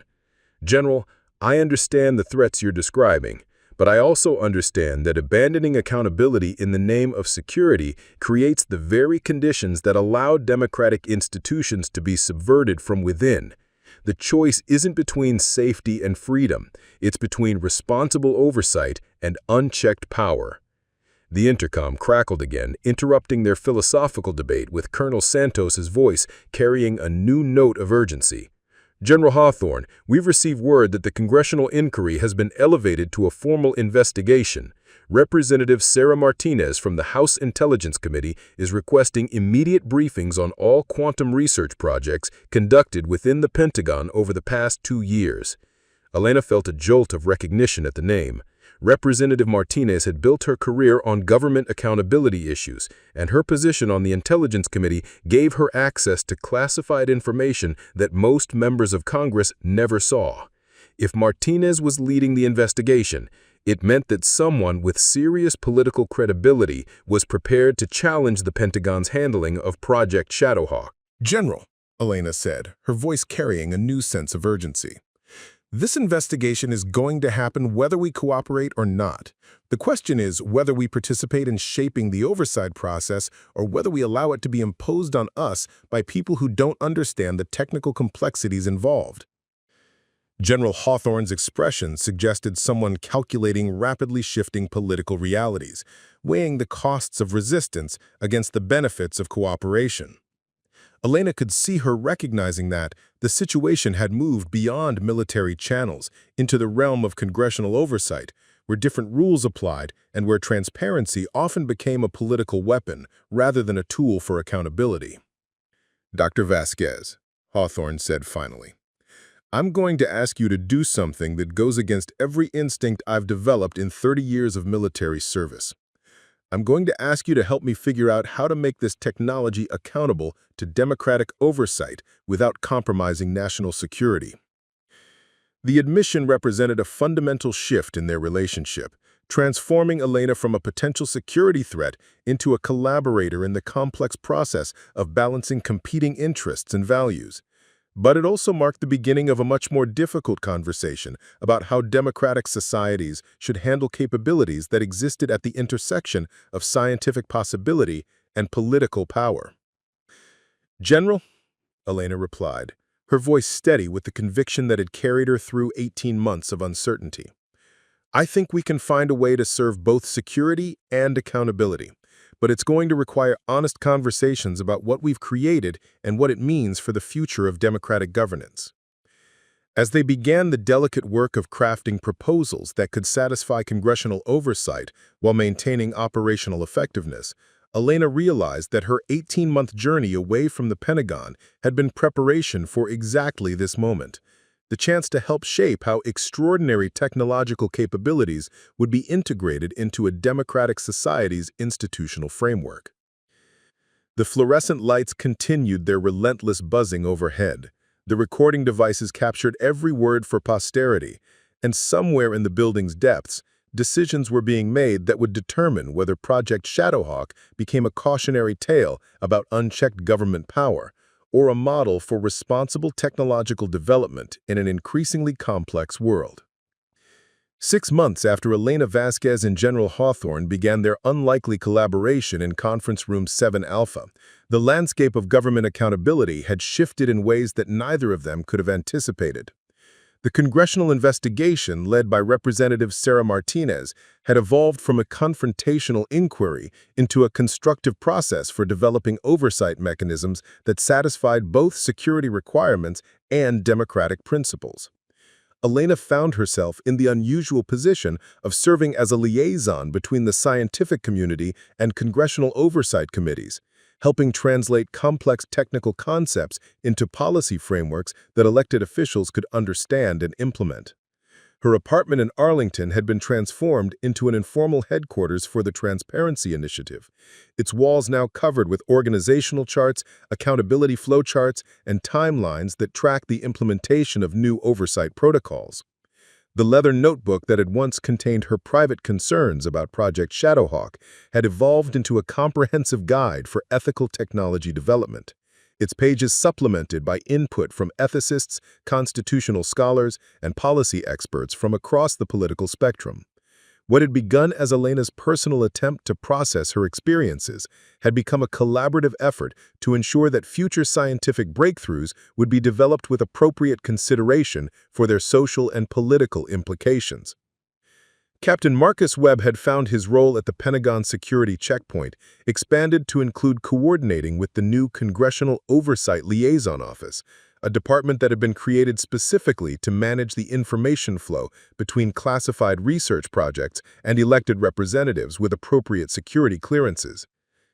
General, I understand the threats you're describing, but I also understand that abandoning accountability in the name of security creates the very conditions that allow democratic institutions to be subverted from within. The choice isn't between safety and freedom, it's between responsible oversight and unchecked power. The intercom crackled again, interrupting their philosophical debate with Colonel Santos's voice carrying a new note of urgency. General Hawthorne, we've received word that the congressional inquiry has been elevated to a formal investigation. Representative Sarah Martinez from the House Intelligence Committee is requesting immediate briefings on all quantum research projects conducted within the Pentagon over the past 2 years. Elena felt a jolt of recognition at the name. Representative Martinez had built her career on government accountability issues, and her position on the Intelligence Committee gave her access to classified information that most members of Congress never saw. If Martinez was leading the investigation, it meant that someone with serious political credibility was prepared to challenge the Pentagon's handling of Project Shadowhawk. General, Elena said, her voice carrying a new sense of urgency. This investigation is going to happen whether we cooperate or not. The question is whether we participate in shaping the oversight process or whether we allow it to be imposed on us by people who don't understand the technical complexities involved. General Hawthorne's expression suggested someone calculating rapidly shifting political realities, weighing the costs of resistance against the benefits of cooperation. Elena could see her recognizing that the situation had moved beyond military channels into the realm of congressional oversight, where different rules applied and where transparency often became a political weapon rather than a tool for accountability. Dr. Vasquez, Hawthorne said finally, I'm going to ask you to do something that goes against every instinct I've developed in 30 years of military service. I'm going to ask you to help me figure out how to make this technology accountable to democratic oversight without compromising national security. The admission represented a fundamental shift in their relationship, transforming Elena from a potential security threat into a collaborator in the complex process of balancing competing interests and values. But it also marked the beginning of a much more difficult conversation about how democratic societies should handle capabilities that existed at the intersection of scientific possibility and political power. General, Elena replied, her voice steady with the conviction that had carried her through 18 months of uncertainty. I think we can find a way to serve both security and accountability, but it's going to require honest conversations about what we've created and what it means for the future of democratic governance. As they began the delicate work of crafting proposals that could satisfy congressional oversight while maintaining operational effectiveness, Elena realized that her 18-month journey away from the Pentagon had been preparation for exactly this moment, the chance to help shape how extraordinary technological capabilities would be integrated into a democratic society's institutional framework. The fluorescent lights continued their relentless buzzing overhead. The recording devices captured every word for posterity, and somewhere in the building's depths, decisions were being made that would determine whether Project Shadowhawk became a cautionary tale about unchecked government power, or a model for responsible technological development in an increasingly complex world. 6 months after Elena Vasquez and General Hawthorne began their unlikely collaboration in Conference Room 7 Alpha, the landscape of government accountability had shifted in ways that neither of them could have anticipated. The congressional investigation, led by Representative Sarah Martinez, had evolved from a confrontational inquiry into a constructive process for developing oversight mechanisms that satisfied both security requirements and democratic principles. Elena found herself in the unusual position of serving as a liaison between the scientific community and congressional oversight committees, helping translate complex technical concepts into policy frameworks that elected officials could understand and implement. Her apartment in Arlington had been transformed into an informal headquarters for the Transparency Initiative, its walls now covered with organizational charts, accountability flowcharts, and timelines that track the implementation of new oversight protocols. The leather notebook that had once contained her private concerns about Project Shadowhawk had evolved into a comprehensive guide for ethical technology development, its pages supplemented by input from ethicists, constitutional scholars, and policy experts from across the political spectrum. What had begun as Elena's personal attempt to process her experiences had become a collaborative effort to ensure that future scientific breakthroughs would be developed with appropriate consideration for their social and political implications. Captain Marcus Webb had found his role at the Pentagon Security Checkpoint expanded to include coordinating with the new Congressional Oversight Liaison Office, a department that had been created specifically to manage the information flow between classified research projects and elected representatives with appropriate security clearances.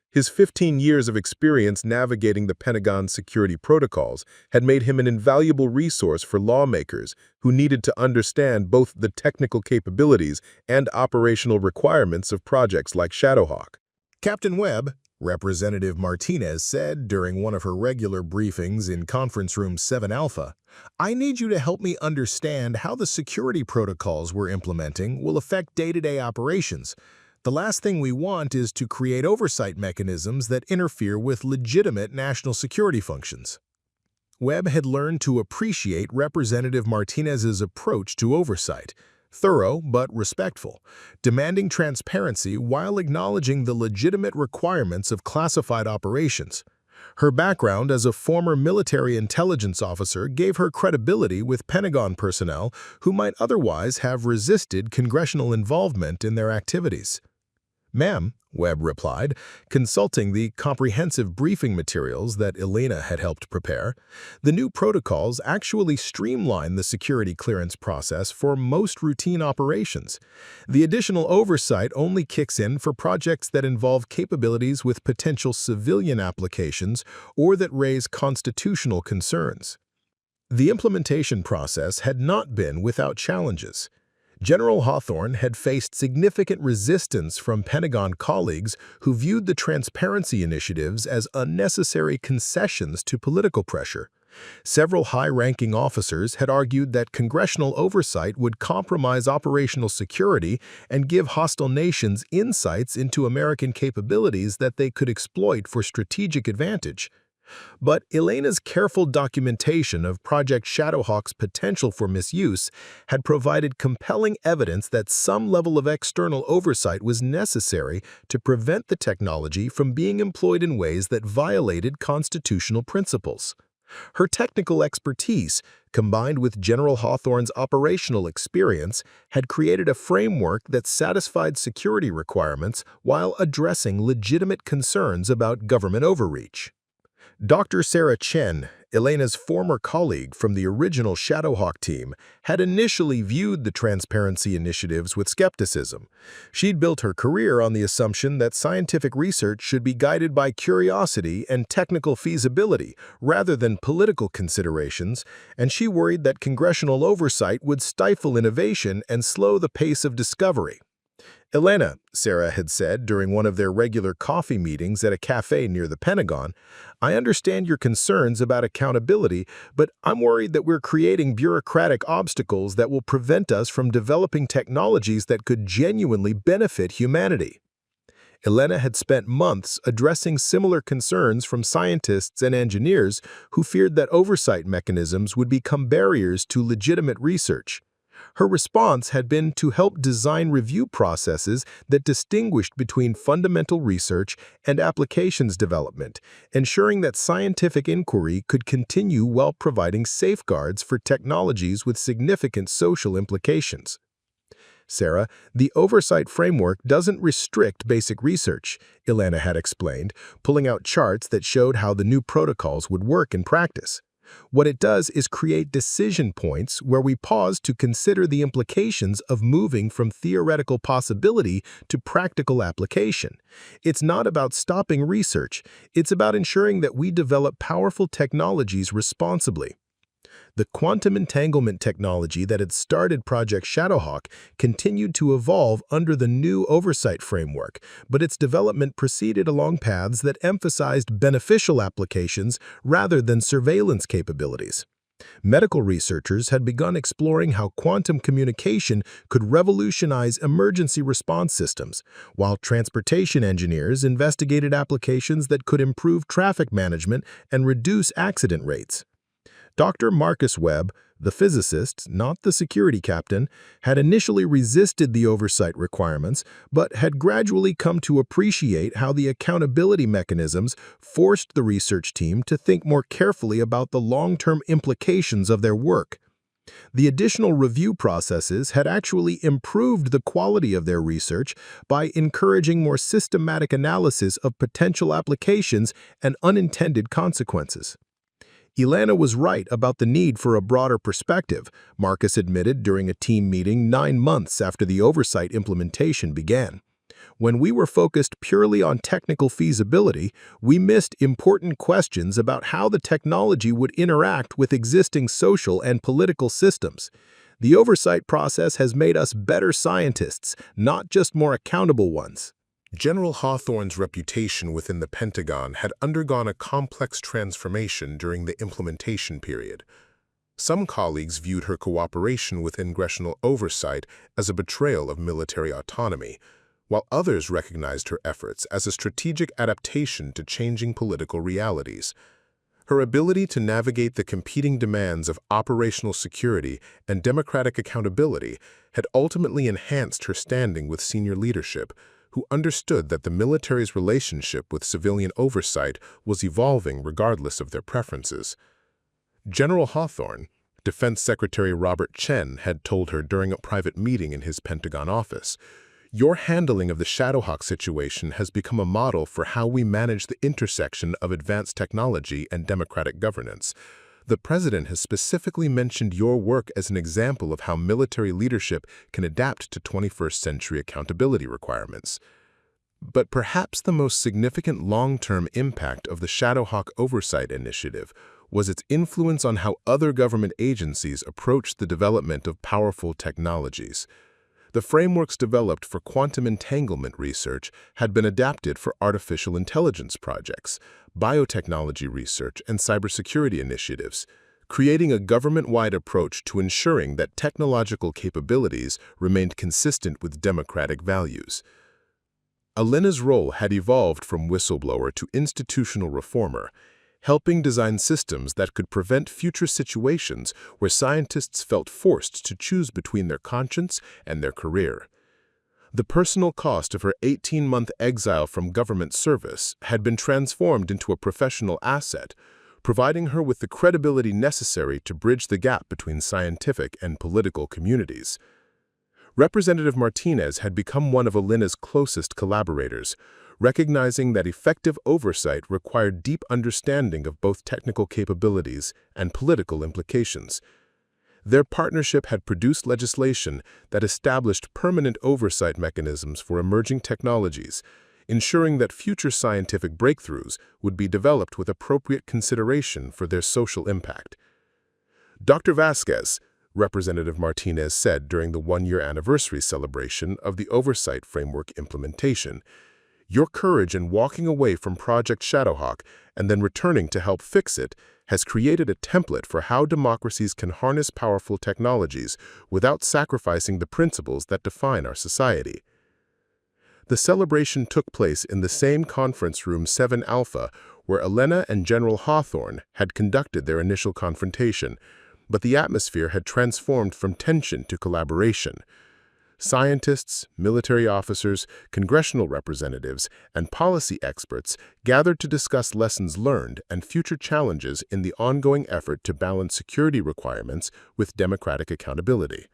His 15 years of experience navigating the Pentagon's security protocols had made him an invaluable resource for lawmakers who needed to understand both the technical capabilities and operational requirements of projects like Shadowhawk. Captain Webb, Representative Martinez said during one of her regular briefings in Conference Room 7 Alpha, "I need you to help me understand how the security protocols we're implementing will affect day-to-day operations. The last thing we want is to create oversight mechanisms that interfere with legitimate national security functions." Webb had learned to appreciate Representative Martinez's approach to oversight, thorough but respectful, demanding transparency while acknowledging the legitimate requirements of classified operations. Her background as a former military intelligence officer gave her credibility with Pentagon personnel who might otherwise have resisted congressional involvement in their activities. "Ma'am," Webb replied, consulting the comprehensive briefing materials that Elena had helped prepare, "the new protocols actually streamline the security clearance process for most routine operations. The additional oversight only kicks in for projects that involve capabilities with potential civilian applications or that raise constitutional concerns." The implementation process had not been without challenges. General Hawthorne had faced significant resistance from Pentagon colleagues who viewed the transparency initiatives as unnecessary concessions to political pressure. Several high-ranking officers had argued that congressional oversight would compromise operational security and give hostile nations insights into American capabilities that they could exploit for strategic advantage. But Elena's careful documentation of Project Shadowhawk's potential for misuse had provided compelling evidence that some level of external oversight was necessary to prevent the technology from being employed in ways that violated constitutional principles. Her technical expertise, combined with General Hawthorne's operational experience, had created a framework that satisfied security requirements while addressing legitimate concerns about government overreach. Dr. Sarah Chen, Elena's former colleague from the original Shadowhawk team, had initially viewed the transparency initiatives with skepticism. She'd built her career on the assumption that scientific research should be guided by curiosity and technical feasibility rather than political considerations, and she worried that congressional oversight would stifle innovation and slow the pace of discovery. "Elena," Sarah had said during one of their regular coffee meetings at a cafe near the Pentagon, "I understand your concerns about accountability, but I'm worried that we're creating bureaucratic obstacles that will prevent us from developing technologies that could genuinely benefit humanity." Elena had spent months addressing similar concerns from scientists and engineers who feared that oversight mechanisms would become barriers to legitimate research. Her response had been to help design review processes that distinguished between fundamental research and applications development, ensuring that scientific inquiry could continue while providing safeguards for technologies with significant social implications. "Sarah, the oversight framework doesn't restrict basic research," Elena had explained, pulling out charts that showed how the new protocols would work in practice. "What it does is create decision points where we pause to consider the implications of moving from theoretical possibility to practical application. It's not about stopping research, it's about ensuring that we develop powerful technologies responsibly." The quantum entanglement technology that had started Project Shadowhawk continued to evolve under the new oversight framework, but its development proceeded along paths that emphasized beneficial applications rather than surveillance capabilities. Medical researchers had begun exploring how quantum communication could revolutionize emergency response systems, while transportation engineers investigated applications that could improve traffic management and reduce accident rates. Dr. Marcus Webb, the physicist, not the security captain, had initially resisted the oversight requirements, but had gradually come to appreciate how the accountability mechanisms forced the research team to think more carefully about the long-term implications of their work. The additional review processes had actually improved the quality of their research by encouraging more systematic analysis of potential applications and unintended consequences. Elena was right about the need for a broader perspective, Marcus admitted during a team meeting 9 months after the oversight implementation began. When we were focused purely on technical feasibility, we missed important questions about how the technology would interact with existing social and political systems. The oversight process has made us better scientists, not just more accountable ones. General Hawthorne's reputation within the Pentagon had undergone a complex transformation during the implementation period. Some colleagues viewed her cooperation with congressional oversight as a betrayal of military autonomy, while others recognized her efforts as a strategic adaptation to changing political realities. Her ability to navigate the competing demands of operational security and democratic accountability had ultimately enhanced her standing with senior leadership, who understood that the military's relationship with civilian oversight was evolving regardless of their preferences. General Hawthorne, Defense Secretary Robert Chen had told her during a private meeting in his Pentagon office, "Your handling of the Shadowhawk situation has become a model for how we manage the intersection of advanced technology and democratic governance. The President has specifically mentioned your work as an example of how military leadership can adapt to 21st century accountability requirements." But perhaps the most significant long-term impact of the Shadowhawk Oversight Initiative was its influence on how other government agencies approached the development of powerful technologies. The frameworks developed for quantum entanglement research had been adapted for artificial intelligence projects, biotechnology research, and cybersecurity initiatives, creating a government-wide approach to ensuring that technological capabilities remained consistent with democratic values. Elena's role had evolved from whistleblower to institutional reformer, helping design systems that could prevent future situations where scientists felt forced to choose between their conscience and their career. The personal cost of her 18-month exile from government service had been transformed into a professional asset, providing her with the credibility necessary to bridge the gap between scientific and political communities. Representative Martinez had become one of Elena's closest collaborators, recognizing that effective oversight required deep understanding of both technical capabilities and political implications. Their partnership had produced legislation that established permanent oversight mechanisms for emerging technologies, ensuring that future scientific breakthroughs would be developed with appropriate consideration for their social impact. Dr. Vasquez, Representative Martinez said during the one-year anniversary celebration of the Oversight Framework implementation, "Your courage in walking away from Project Shadowhawk and then returning to help fix it has created a template for how democracies can harness powerful technologies without sacrificing the principles that define our society." The celebration took place in the same conference room 7 Alpha where Elena and General Hawthorne had conducted their initial confrontation, but the atmosphere had transformed from tension to collaboration. Scientists, military officers, congressional representatives, and policy experts gathered to discuss lessons learned and future challenges in the ongoing effort to balance security requirements with democratic accountability.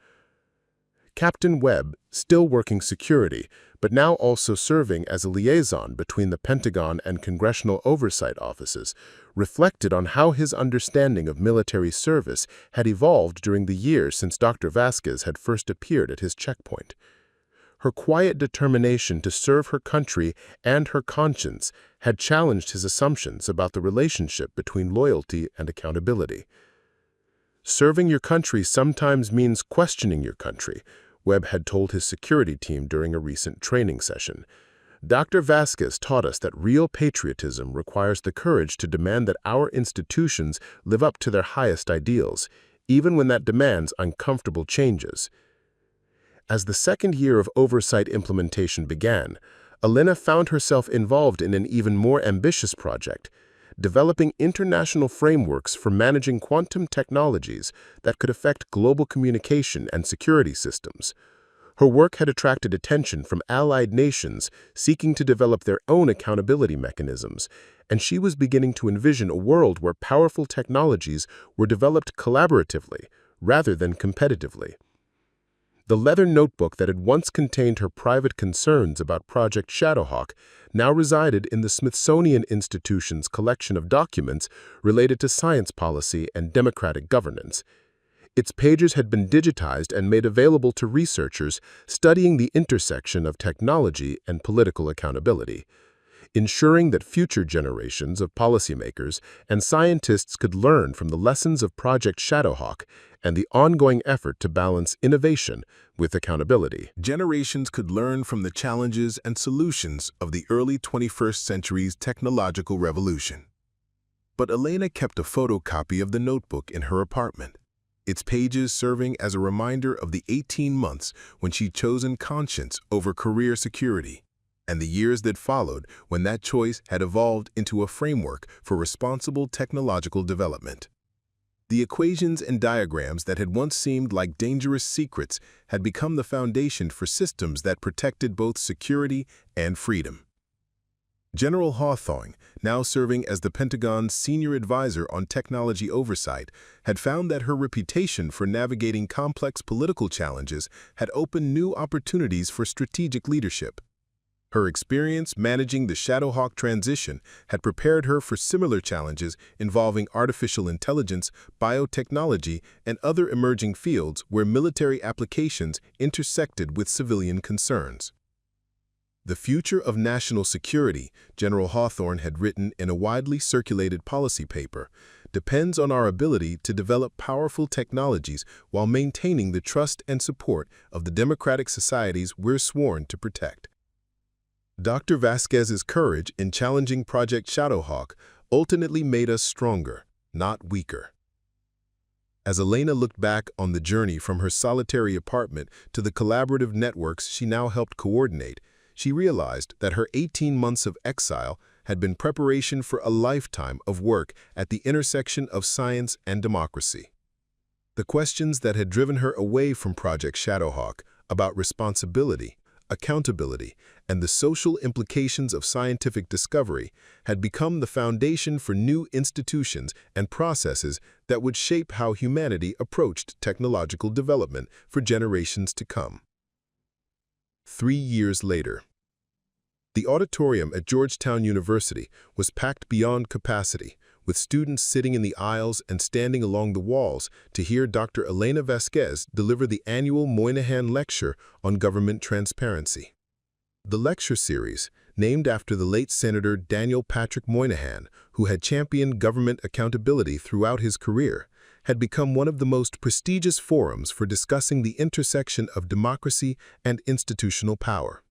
Captain Webb, still working security, but now also serving as a liaison between the Pentagon and congressional oversight offices, reflected on how his understanding of military service had evolved during the years since Dr. Vasquez had first appeared at his checkpoint. Her quiet determination to serve her country and her conscience had challenged his assumptions about the relationship between loyalty and accountability. "Serving your country sometimes means questioning your country," Webb had told his security team during a recent training session. "Dr. Vasquez taught us that real patriotism requires the courage to demand that our institutions live up to their highest ideals, even when that demands uncomfortable changes." As the second year of oversight implementation began, Elena found herself involved in an even more ambitious project, developing international frameworks for managing quantum technologies that could affect global communication and security systems. Her work had attracted attention from allied nations seeking to develop their own accountability mechanisms, and she was beginning to envision a world where powerful technologies were developed collaboratively rather than competitively. The leather notebook that had once contained her private concerns about Project Shadowhawk now resided in the Smithsonian Institution's collection of documents related to science policy and democratic governance. Its pages had been digitized and made available to researchers studying the intersection of technology and political accountability, ensuring that future generations of policymakers and scientists could learn from the lessons of Project Shadowhawk and the ongoing effort to balance innovation with accountability. Generations could learn from the challenges and solutions of the early 21st century's technological revolution. But Elena kept a photocopy of the notebook in her apartment, its pages serving as a reminder of the 18 months when she'd chosen conscience over career security, and the years that followed when that choice had evolved into a framework for responsible technological development. The equations and diagrams that had once seemed like dangerous secrets had become the foundation for systems that protected both security and freedom. General Hawthorne, now serving as the Pentagon's senior advisor on technology oversight, had found that her reputation for navigating complex political challenges had opened new opportunities for strategic leadership. Her experience managing the Shadowhawk transition had prepared her for similar challenges involving artificial intelligence, biotechnology, and other emerging fields where military applications intersected with civilian concerns. The future of national security, General Hawthorne had written in a widely circulated policy paper, depends on our ability to develop powerful technologies while maintaining the trust and support of the democratic societies we're sworn to protect. Dr. Vasquez's courage in challenging Project Shadowhawk ultimately made us stronger, not weaker. As Elena looked back on the journey from her solitary apartment to the collaborative networks she now helped coordinate, she realized that her 18 months of exile had been preparation for a lifetime of work at the intersection of science and democracy. The questions that had driven her away from Project Shadowhawk about responsibility, accountability, and the social implications of scientific discovery had become the foundation for new institutions and processes that would shape how humanity approached technological development for generations to come. 3 years later, the auditorium at Georgetown University was packed beyond capacity, with students sitting in the aisles and standing along the walls to hear Dr. Elena Vasquez deliver the annual Moynihan Lecture on Government Transparency. The lecture series, named after the late Senator Daniel Patrick Moynihan, who had championed government accountability throughout his career, had become one of the most prestigious forums for discussing the intersection of democracy and institutional power.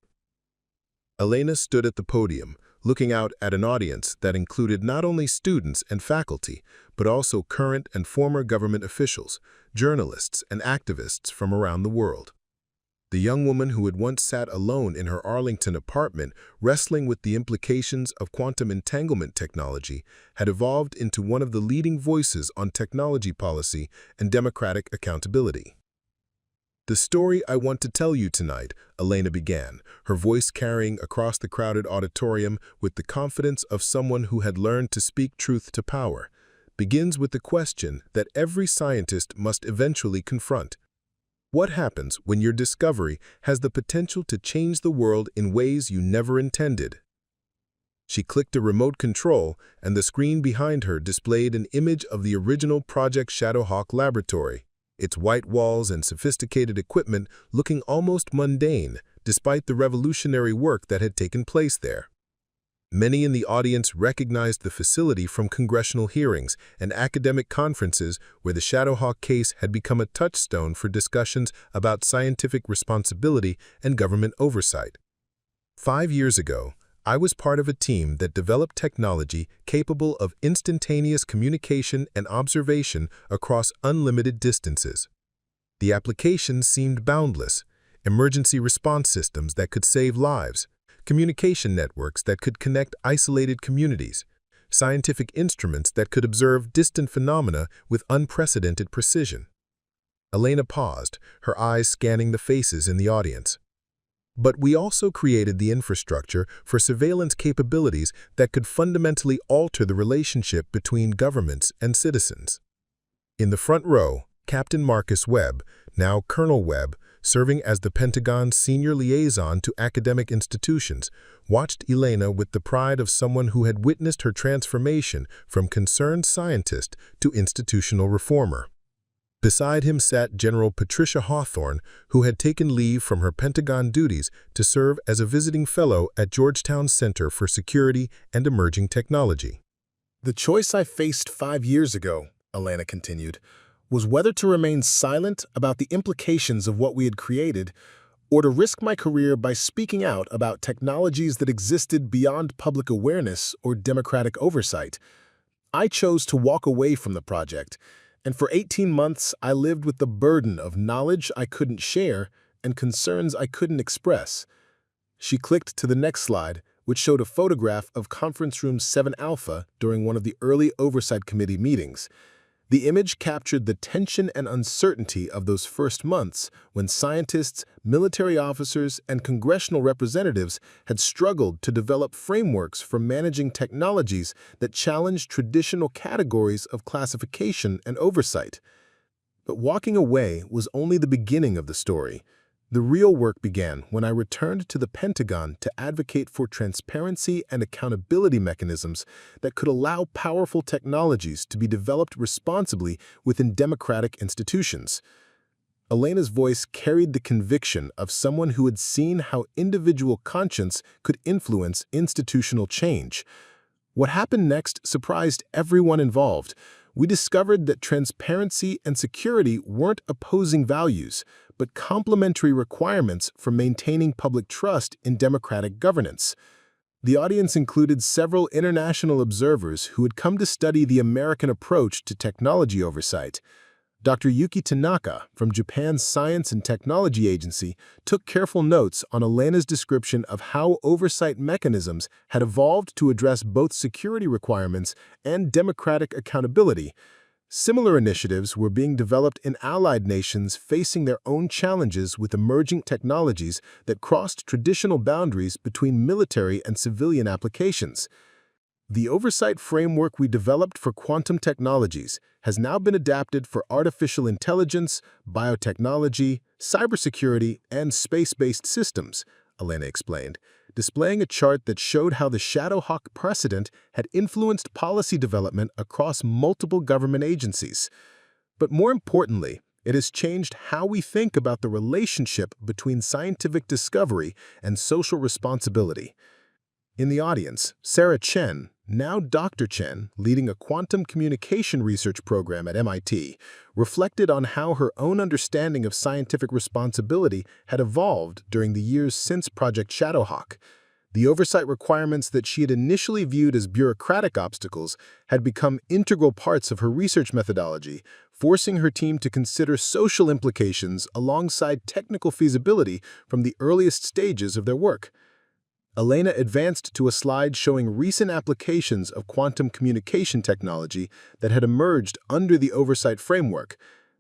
Elena stood at the podium, looking out at an audience that included not only students and faculty, but also current and former government officials, journalists, and activists from around the world. The young woman who had once sat alone in her Arlington apartment wrestling with the implications of quantum entanglement technology had evolved into one of the leading voices on technology policy and democratic accountability. "The story I want to tell you tonight," Elena began, her voice carrying across the crowded auditorium with the confidence of someone who had learned to speak truth to power, begins with the question that every scientist must eventually confront. What happens when your discovery has the potential to change the world in ways you never intended? She clicked a remote control, and the screen behind her displayed an image of the original Project Shadowhawk laboratory, its white walls and sophisticated equipment looking almost mundane despite the revolutionary work that had taken place there. Many in the audience recognized the facility from congressional hearings and academic conferences where the Shadowhawk case had become a touchstone for discussions about scientific responsibility and government oversight. 5 years ago, I was part of a team that developed technology capable of instantaneous communication and observation across unlimited distances. The applications seemed boundless: emergency response systems that could save lives, communication networks that could connect isolated communities, scientific instruments that could observe distant phenomena with unprecedented precision. Elena paused, her eyes scanning the faces in the audience. But we also created the infrastructure for surveillance capabilities that could fundamentally alter the relationship between governments and citizens. In the front row, Captain Marcus Webb, now Colonel Webb, serving as the Pentagon's senior liaison to academic institutions, watched Elena with the pride of someone who had witnessed her transformation from concerned scientist to institutional reformer. Beside him sat General Patricia Hawthorne, who had taken leave from her Pentagon duties to serve as a visiting fellow at Georgetown's Center for Security and Emerging Technology. The choice I faced 5 years ago, Elena continued, was whether to remain silent about the implications of what we had created or to risk my career by speaking out about technologies that existed beyond public awareness or democratic oversight. I chose to walk away from the project, and for 18 months I lived with the burden of knowledge I couldn't share and concerns I couldn't express. She clicked to the next slide, which showed a photograph of Conference Room 7 Alpha during one of the early Oversight Committee meetings. The image captured the tension and uncertainty of those first months when scientists, military officers, and congressional representatives had struggled to develop frameworks for managing technologies that challenged traditional categories of classification and oversight. But walking away was only the beginning of the story. The real work began when I returned to the Pentagon to advocate for transparency and accountability mechanisms that could allow powerful technologies to be developed responsibly within democratic institutions. Elena's voice carried the conviction of someone who had seen how individual conscience could influence institutional change. What happened next surprised everyone involved. We discovered that transparency and security weren't opposing values, but complementary requirements for maintaining public trust in democratic governance. The audience included several international observers who had come to study the American approach to technology oversight. Dr. Yuki Tanaka from Japan's Science and Technology Agency took careful notes on Elena's description of how oversight mechanisms had evolved to address both security requirements and democratic accountability. Similar initiatives were being developed in allied nations facing their own challenges with emerging technologies that crossed traditional boundaries between military and civilian applications. The oversight framework we developed for quantum technologies has now been adapted for artificial intelligence, biotechnology, cybersecurity, and space-based systems, Elena explained, displaying a chart that showed how the Shadowhawk precedent had influenced policy development across multiple government agencies. But more importantly, it has changed how we think about the relationship between scientific discovery and social responsibility. In the audience, Sarah Chen, now Dr. Chen, leading a quantum communication research program at MIT, reflected on how her own understanding of scientific responsibility had evolved during the years since Project Shadowhawk. The oversight requirements that she had initially viewed as bureaucratic obstacles had become integral parts of her research methodology, forcing her team to consider social implications alongside technical feasibility from the earliest stages of their work. Elena advanced to a slide showing recent applications of quantum communication technology that had emerged under the oversight framework,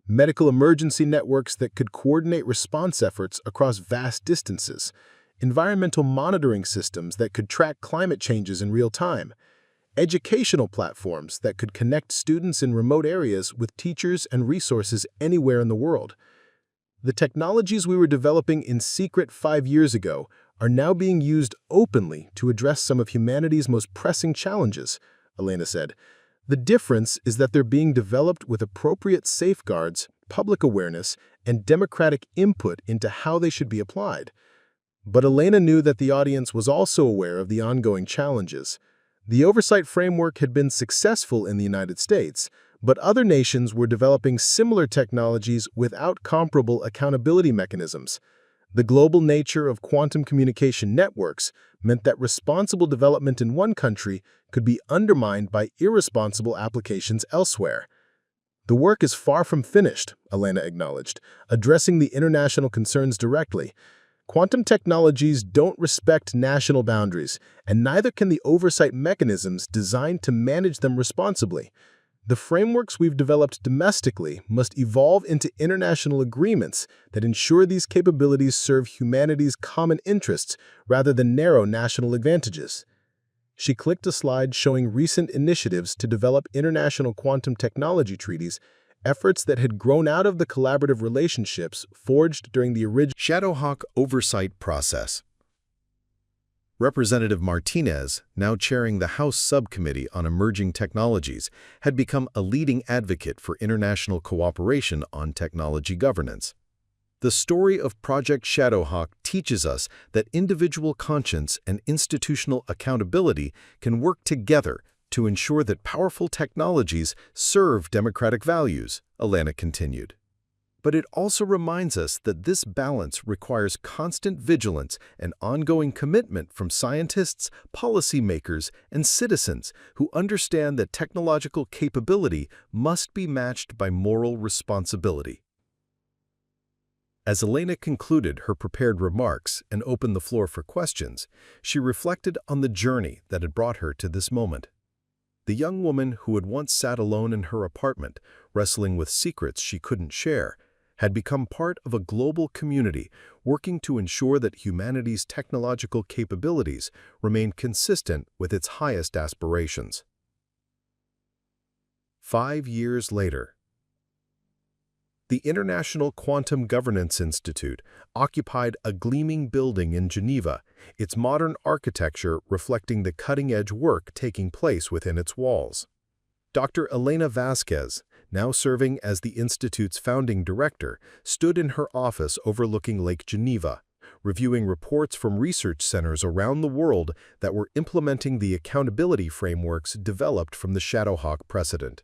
medical emergency networks that could coordinate response efforts across vast distances, environmental monitoring systems that could track climate changes in real time, educational platforms that could connect students in remote areas with teachers and resources anywhere in the world. The technologies we were developing in secret 5 years ago are now being used openly to address some of humanity's most pressing challenges, Elena said. The difference is that they're being developed with appropriate safeguards, public awareness, and democratic input into how they should be applied. But Elena knew that the audience was also aware of the ongoing challenges. The oversight framework had been successful in the United States, but other nations were developing similar technologies without comparable accountability mechanisms. The global nature of quantum communication networks meant that responsible development in one country could be undermined by irresponsible applications elsewhere. The work is far from finished, Elena acknowledged, addressing the international concerns directly. Quantum technologies don't respect national boundaries, and neither can the oversight mechanisms designed to manage them responsibly. The frameworks we've developed domestically must evolve into international agreements that ensure these capabilities serve humanity's common interests rather than narrow national advantages. She clicked a slide showing recent initiatives to develop international quantum technology treaties efforts that had grown out of the collaborative relationships forged during the original Shadowhawk oversight process. Representative Martinez, now chairing the House Subcommittee on Emerging Technologies, had become a leading advocate for international cooperation on technology governance. The story of Project Shadowhawk teaches us that individual conscience and institutional accountability can work together to ensure that powerful technologies serve democratic values, Elena continued. But it also reminds us that this balance requires constant vigilance and ongoing commitment from scientists, policymakers, and citizens who understand that technological capability must be matched by moral responsibility. As Elena concluded her prepared remarks and opened the floor for questions, she reflected on the journey that had brought her to this moment. The young woman who had once sat alone in her apartment, wrestling with secrets she couldn't share, had become part of a global community working to ensure that humanity's technological capabilities remain consistent with its highest aspirations. 5 years later, the International Quantum Governance Institute occupied a gleaming building in Geneva, its modern architecture reflecting the cutting-edge work taking place within its walls. Dr. Elena Vasquez, now serving as the Institute's founding director, stood in her office overlooking Lake Geneva, reviewing reports from research centers around the world that were implementing the accountability frameworks developed from the Shadowhawk precedent.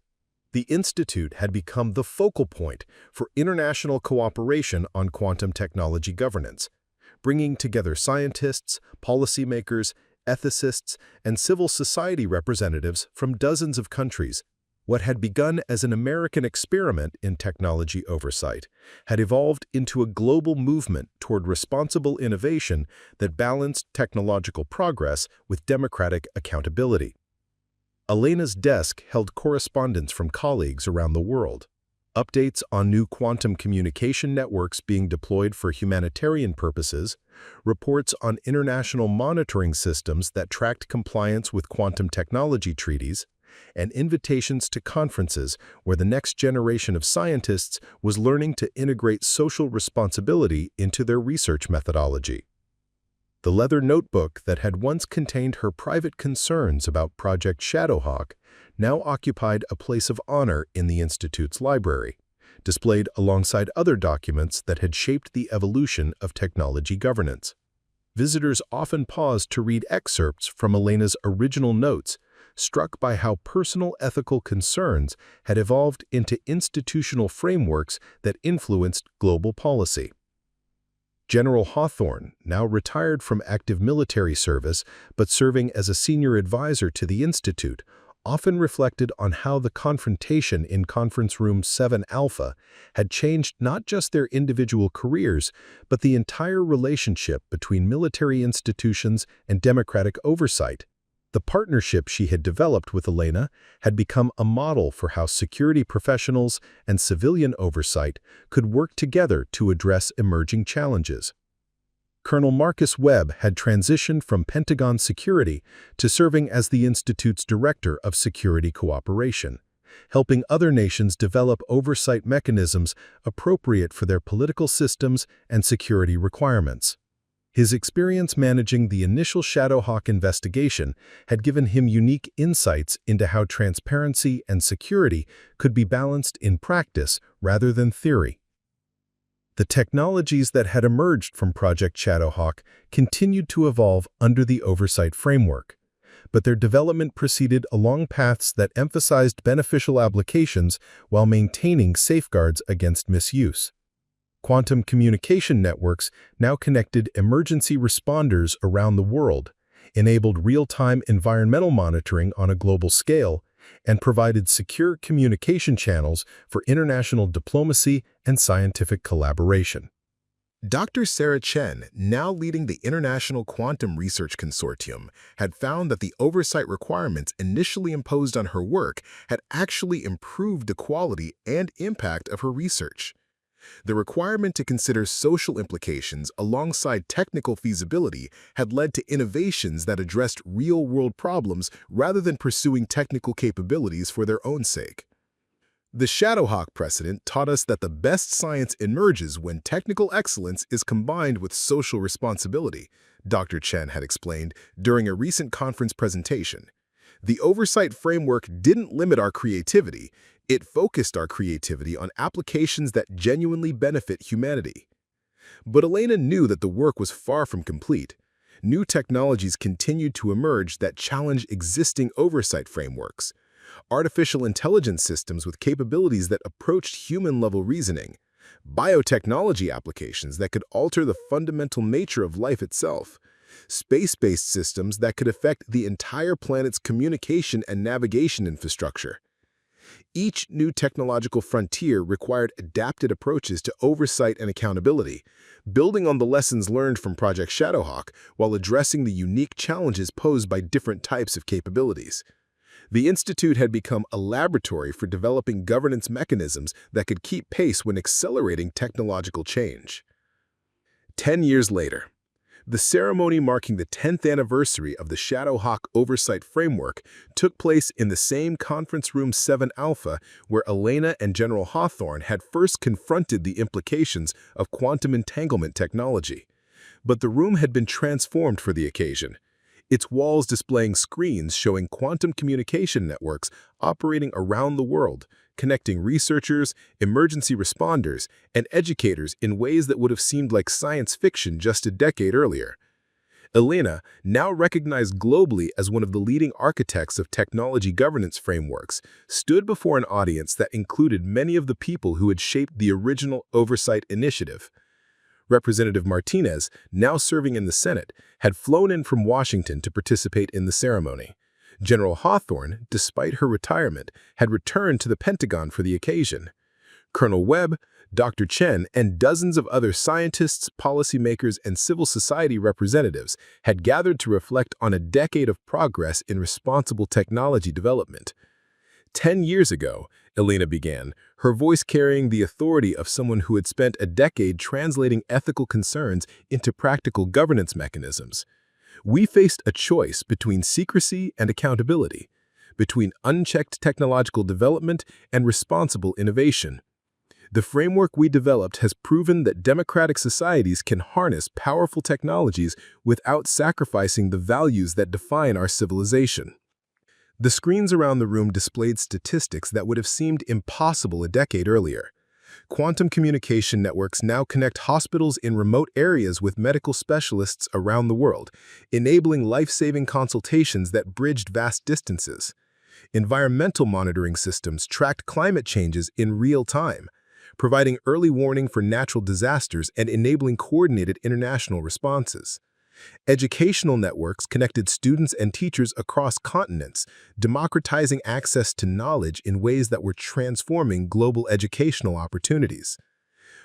The Institute had become the focal point for international cooperation on quantum technology governance, bringing together scientists, policymakers, ethicists, and civil society representatives from dozens of countries. What had begun as an American experiment in technology oversight had evolved into a global movement toward responsible innovation that balanced technological progress with democratic accountability. Elena's desk held correspondence from colleagues around the world, updates on new quantum communication networks being deployed for humanitarian purposes, reports on international monitoring systems that tracked compliance with quantum technology treaties, and invitations to conferences where the next generation of scientists was learning to integrate social responsibility into their research methodology. The leather notebook that had once contained her private concerns about Project Shadowhawk now occupied a place of honor in the Institute's library, displayed alongside other documents that had shaped the evolution of technology governance. Visitors often paused to read excerpts from Elena's original notes, struck by how personal ethical concerns had evolved into institutional frameworks that influenced global policy. General Hawthorne, now retired from active military service but serving as a senior advisor to the Institute, often reflected on how the confrontation in Conference Room 7 Alpha had changed not just their individual careers, but the entire relationship between military institutions and democratic oversight. The partnership she had developed with Elena had become a model for how security professionals and civilian oversight could work together to address emerging challenges. Colonel Marcus Webb had transitioned from Pentagon security to serving as the Institute's Director of Security Cooperation, helping other nations develop oversight mechanisms appropriate for their political systems and security requirements. His experience managing the initial Shadowhawk investigation had given him unique insights into how transparency and security could be balanced in practice rather than theory. The technologies that had emerged from Project Shadowhawk continued to evolve under the oversight framework, but their development proceeded along paths that emphasized beneficial applications while maintaining safeguards against misuse. Quantum communication networks now connected emergency responders around the world, enabled real-time environmental monitoring on a global scale, and provided secure communication channels for international diplomacy and scientific collaboration. Dr. Sarah Chen, now leading the International Quantum Research Consortium, had found that the oversight requirements initially imposed on her work had actually improved the quality and impact of her research. The requirement to consider social implications alongside technical feasibility had led to innovations that addressed real-world problems rather than pursuing technical capabilities for their own sake. The Shadowhawk precedent taught us that the best science emerges when technical excellence is combined with social responsibility, Dr. Chen had explained during a recent conference presentation. The oversight framework didn't limit our creativity, it focused our creativity on applications that genuinely benefit humanity. But Elena knew that the work was far from complete. New technologies continued to emerge that challenge existing oversight frameworks. Artificial intelligence systems with capabilities that approached human-level reasoning, biotechnology applications that could alter the fundamental nature of life itself, space-based systems that could affect the entire planet's communication and navigation infrastructure. Each new technological frontier required adapted approaches to oversight and accountability, building on the lessons learned from Project Shadowhawk while addressing the unique challenges posed by different types of capabilities. The Institute had become a laboratory for developing governance mechanisms that could keep pace when accelerating technological change. 10 years later, the ceremony marking the 10th anniversary of the Shadowhawk Oversight Framework took place in the same Conference Room 7 Alpha where Elena and General Hawthorne had first confronted the implications of quantum entanglement technology. But the room had been transformed for the occasion, its walls displaying screens showing quantum communication networks operating around the world, connecting researchers, emergency responders, and educators in ways that would have seemed like science fiction just a decade earlier. Elena, now recognized globally as one of the leading architects of technology governance frameworks, stood before an audience that included many of the people who had shaped the original oversight initiative. Representative Martinez, now serving in the Senate, had flown in from Washington to participate in the ceremony. General Hawthorne, despite her retirement, had returned to the Pentagon for the occasion. Colonel Webb, Dr. Chen, and dozens of other scientists, policymakers, and civil society representatives had gathered to reflect on a decade of progress in responsible technology development. 10 years ago, Elena began, her voice carrying the authority of someone who had spent a decade translating ethical concerns into practical governance mechanisms. We faced a choice between secrecy and accountability, between unchecked technological development and responsible innovation. The framework we developed has proven that democratic societies can harness powerful technologies without sacrificing the values that define our civilization. The screens around the room displayed statistics that would have seemed impossible a decade earlier. Quantum communication networks now connect hospitals in remote areas with medical specialists around the world, enabling life-saving consultations that bridged vast distances. Environmental monitoring systems tracked climate changes in real time, providing early warning for natural disasters and enabling coordinated international responses. Educational networks connected students and teachers across continents, democratizing access to knowledge in ways that were transforming global educational opportunities.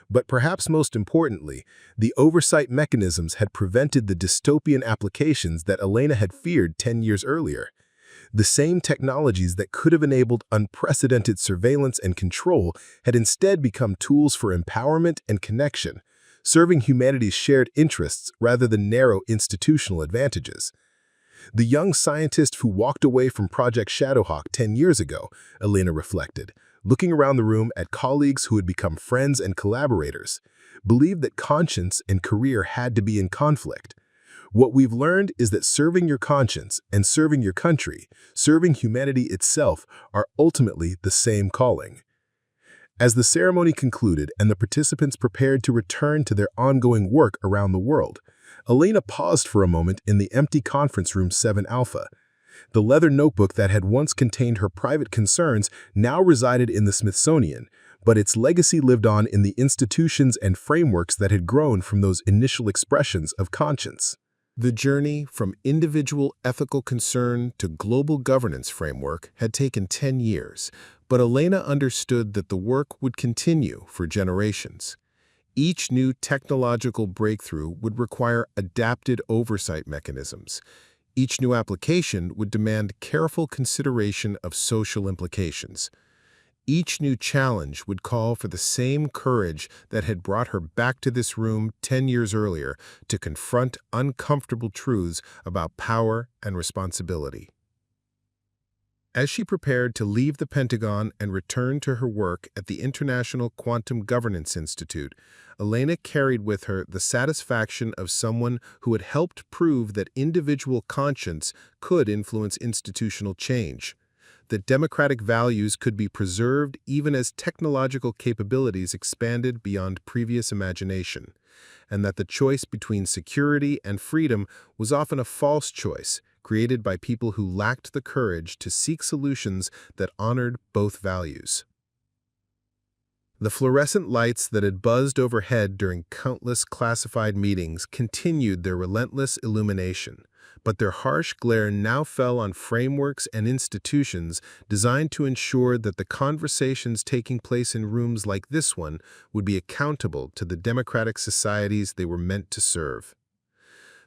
But perhaps most importantly, the oversight mechanisms had prevented the dystopian applications that Elena had feared 10 years earlier. The same technologies that could have enabled unprecedented surveillance and control had instead become tools for empowerment and connection, serving humanity's shared interests rather than narrow institutional advantages. The young scientist who walked away from Project Shadowhawk 10 years ago, Elena reflected, looking around the room at colleagues who had become friends and collaborators, believed that conscience and career had to be in conflict. What we've learned is that serving your conscience and serving your country, serving humanity itself, are ultimately the same calling. As the ceremony concluded and the participants prepared to return to their ongoing work around the world, Elena paused for a moment in the empty Conference Room 7 Alpha. The leather notebook that had once contained her private concerns now resided in the Smithsonian, but its legacy lived on in the institutions and frameworks that had grown from those initial expressions of conscience. The journey from individual ethical concern to global governance framework had taken 10 years, but Elena understood that the work would continue for generations. Each new technological breakthrough would require adapted oversight mechanisms. Each new application would demand careful consideration of social implications. Each new challenge would call for the same courage that had brought her back to this room 10 years earlier to confront uncomfortable truths about power and responsibility. As she prepared to leave the Pentagon and return to her work at the International Quantum Governance Institute, Elena carried with her the satisfaction of someone who had helped prove that individual conscience could influence institutional change, that democratic values could be preserved even as technological capabilities expanded beyond previous imagination, and that the choice between security and freedom was often a false choice, created by people who lacked the courage to seek solutions that honored both values. The fluorescent lights that had buzzed overhead during countless classified meetings continued their relentless illumination, but their harsh glare now fell on frameworks and institutions designed to ensure that the conversations taking place in rooms like this one would be accountable to the democratic societies they were meant to serve.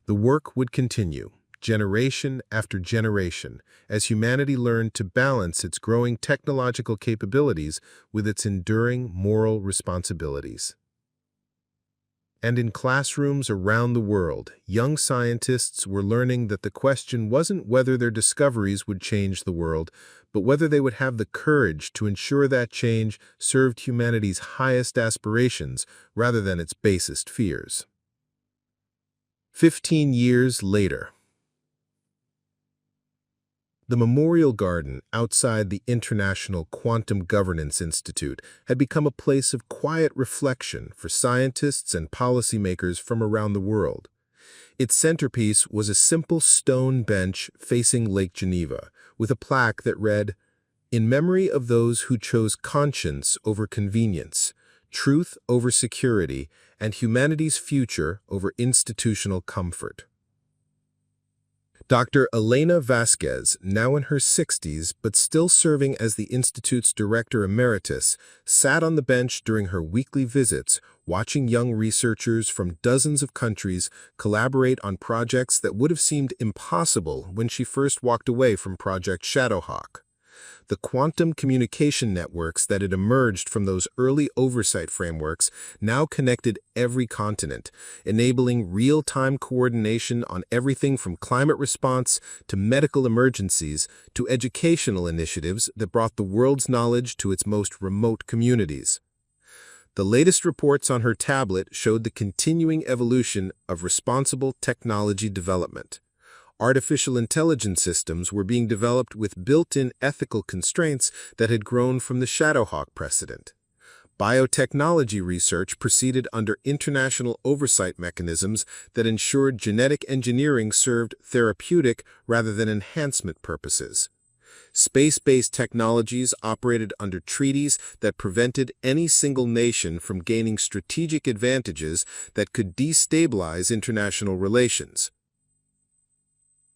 The work would continue, generation after generation, as humanity learned to balance its growing technological capabilities with its enduring moral responsibilities. And in classrooms around the world, young scientists were learning that the question wasn't whether their discoveries would change the world, but whether they would have the courage to ensure that change served humanity's highest aspirations rather than its basest fears. 15 years later, the Memorial Garden outside the International Quantum Governance Institute had become a place of quiet reflection for scientists and policymakers from around the world. Its centerpiece was a simple stone bench facing Lake Geneva, with a plaque that read, "In memory of those who chose conscience over convenience, truth over security, and humanity's future over institutional comfort." Dr. Elena Vasquez, now in her 60s but still serving as the Institute's director emeritus, sat on the bench during her weekly visits, watching young researchers from dozens of countries collaborate on projects that would have seemed impossible when she first walked away from Project Shadowhawk. The quantum communication networks that had emerged from those early oversight frameworks now connected every continent, enabling real-time coordination on everything from climate response to medical emergencies to educational initiatives that brought the world's knowledge to its most remote communities. The latest reports on her tablet showed the continuing evolution of responsible technology development. Artificial intelligence systems were being developed with built-in ethical constraints that had grown from the Shadowhawk precedent. Biotechnology research proceeded under international oversight mechanisms that ensured genetic engineering served therapeutic rather than enhancement purposes. Space-based technologies operated under treaties that prevented any single nation from gaining strategic advantages that could destabilize international relations.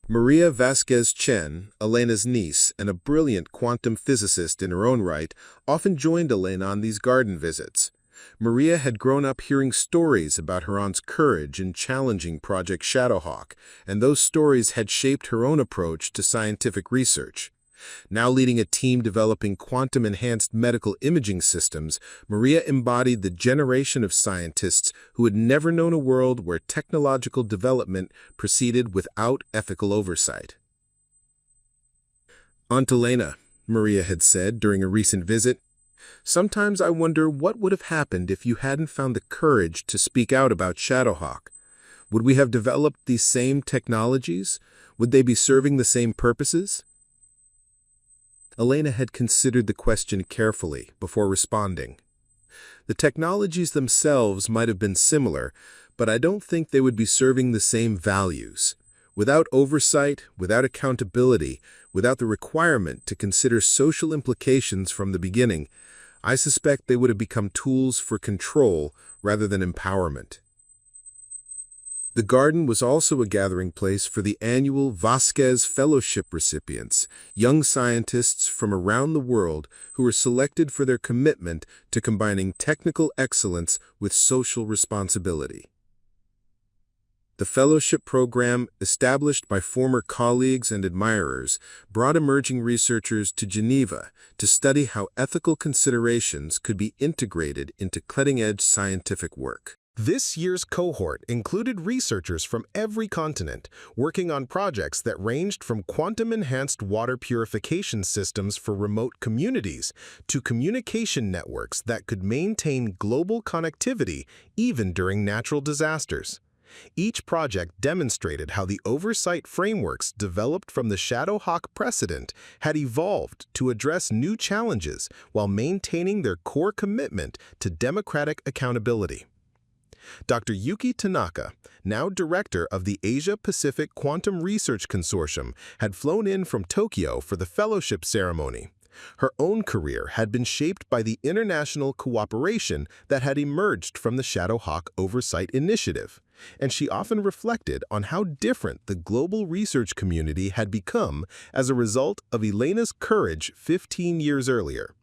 Maria Vasquez Chen, Elena's niece and a brilliant quantum physicist in her own right, often joined Elena on these garden visits. Maria had grown up hearing stories about her aunt's courage in challenging Project Shadowhawk, and those stories had shaped her own approach to scientific research. Now leading a team developing quantum-enhanced medical imaging systems, Maria embodied the generation of scientists who had never known a world where technological development proceeded without ethical oversight. "Aunt Elena," Maria had said during a recent visit, "sometimes I wonder what would have happened if you hadn't found the courage to speak out about Shadowhawk. Would we have developed these same technologies? Would they be serving the same purposes?" Elena had considered the question carefully before responding. "The technologies themselves might have been similar, but I don't think they would be serving the same values. Without oversight, without accountability, without the requirement to consider social implications from the beginning, I suspect they would have become tools for control rather than empowerment." The garden was also a gathering place for the annual Vasquez Fellowship recipients, young scientists from around the world who were selected for their commitment to combining technical excellence with social responsibility. The fellowship program, established by former colleagues and admirers, brought emerging researchers to Geneva to study how ethical considerations could be integrated into cutting-edge scientific work. This year's cohort included researchers from every continent, working on projects that ranged from quantum-enhanced water purification systems for remote communities to communication networks that could maintain global connectivity even during natural disasters. Each project demonstrated how the oversight frameworks developed from the Shadowhawk precedent had evolved to address new challenges while maintaining their core commitment to democratic accountability. Dr. Yuki Tanaka, now director of the Asia-Pacific Quantum Research Consortium, had flown in from Tokyo for the fellowship ceremony. Her own career had been shaped by the international cooperation that had emerged from the Shadowhawk Oversight Initiative, and she often reflected on how different the global research community had become as a result of Elena's courage 15 years earlier.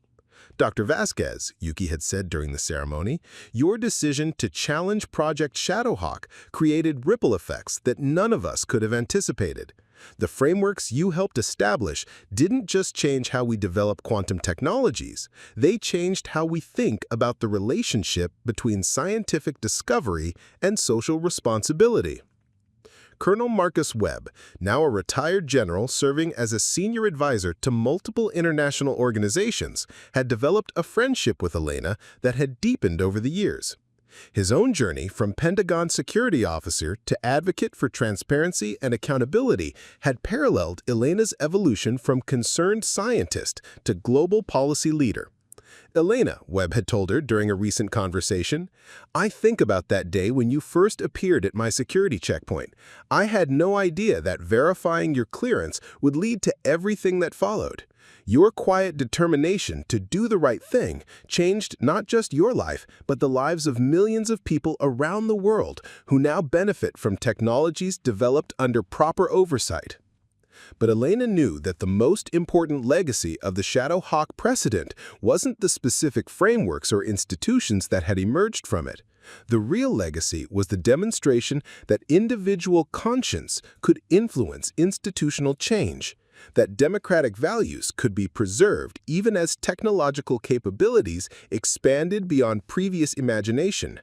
Dr. Vasquez, Yuki had said during the ceremony, your decision to challenge Project Shadowhawk created ripple effects that none of us could have anticipated. The frameworks you helped establish didn't just change how we develop quantum technologies, they changed how we think about the relationship between scientific discovery and social responsibility. Colonel Marcus Webb, now a retired general serving as a senior advisor to multiple international organizations, had developed a friendship with Elena that had deepened over the years. His own journey from Pentagon security officer to advocate for transparency and accountability had paralleled Elena's evolution from concerned scientist to global policy leader. Elena, Webb had told her during a recent conversation, I think about that day when you first appeared at my security checkpoint. I had no idea that verifying your clearance would lead to everything that followed. Your quiet determination to do the right thing changed not just your life, but the lives of millions of people around the world who now benefit from technologies developed under proper oversight. But Elena knew that the most important legacy of the Shadowhawk precedent wasn't the specific frameworks or institutions that had emerged from it. The real legacy was the demonstration that individual conscience could influence institutional change, that democratic values could be preserved even as technological capabilities expanded beyond previous imagination,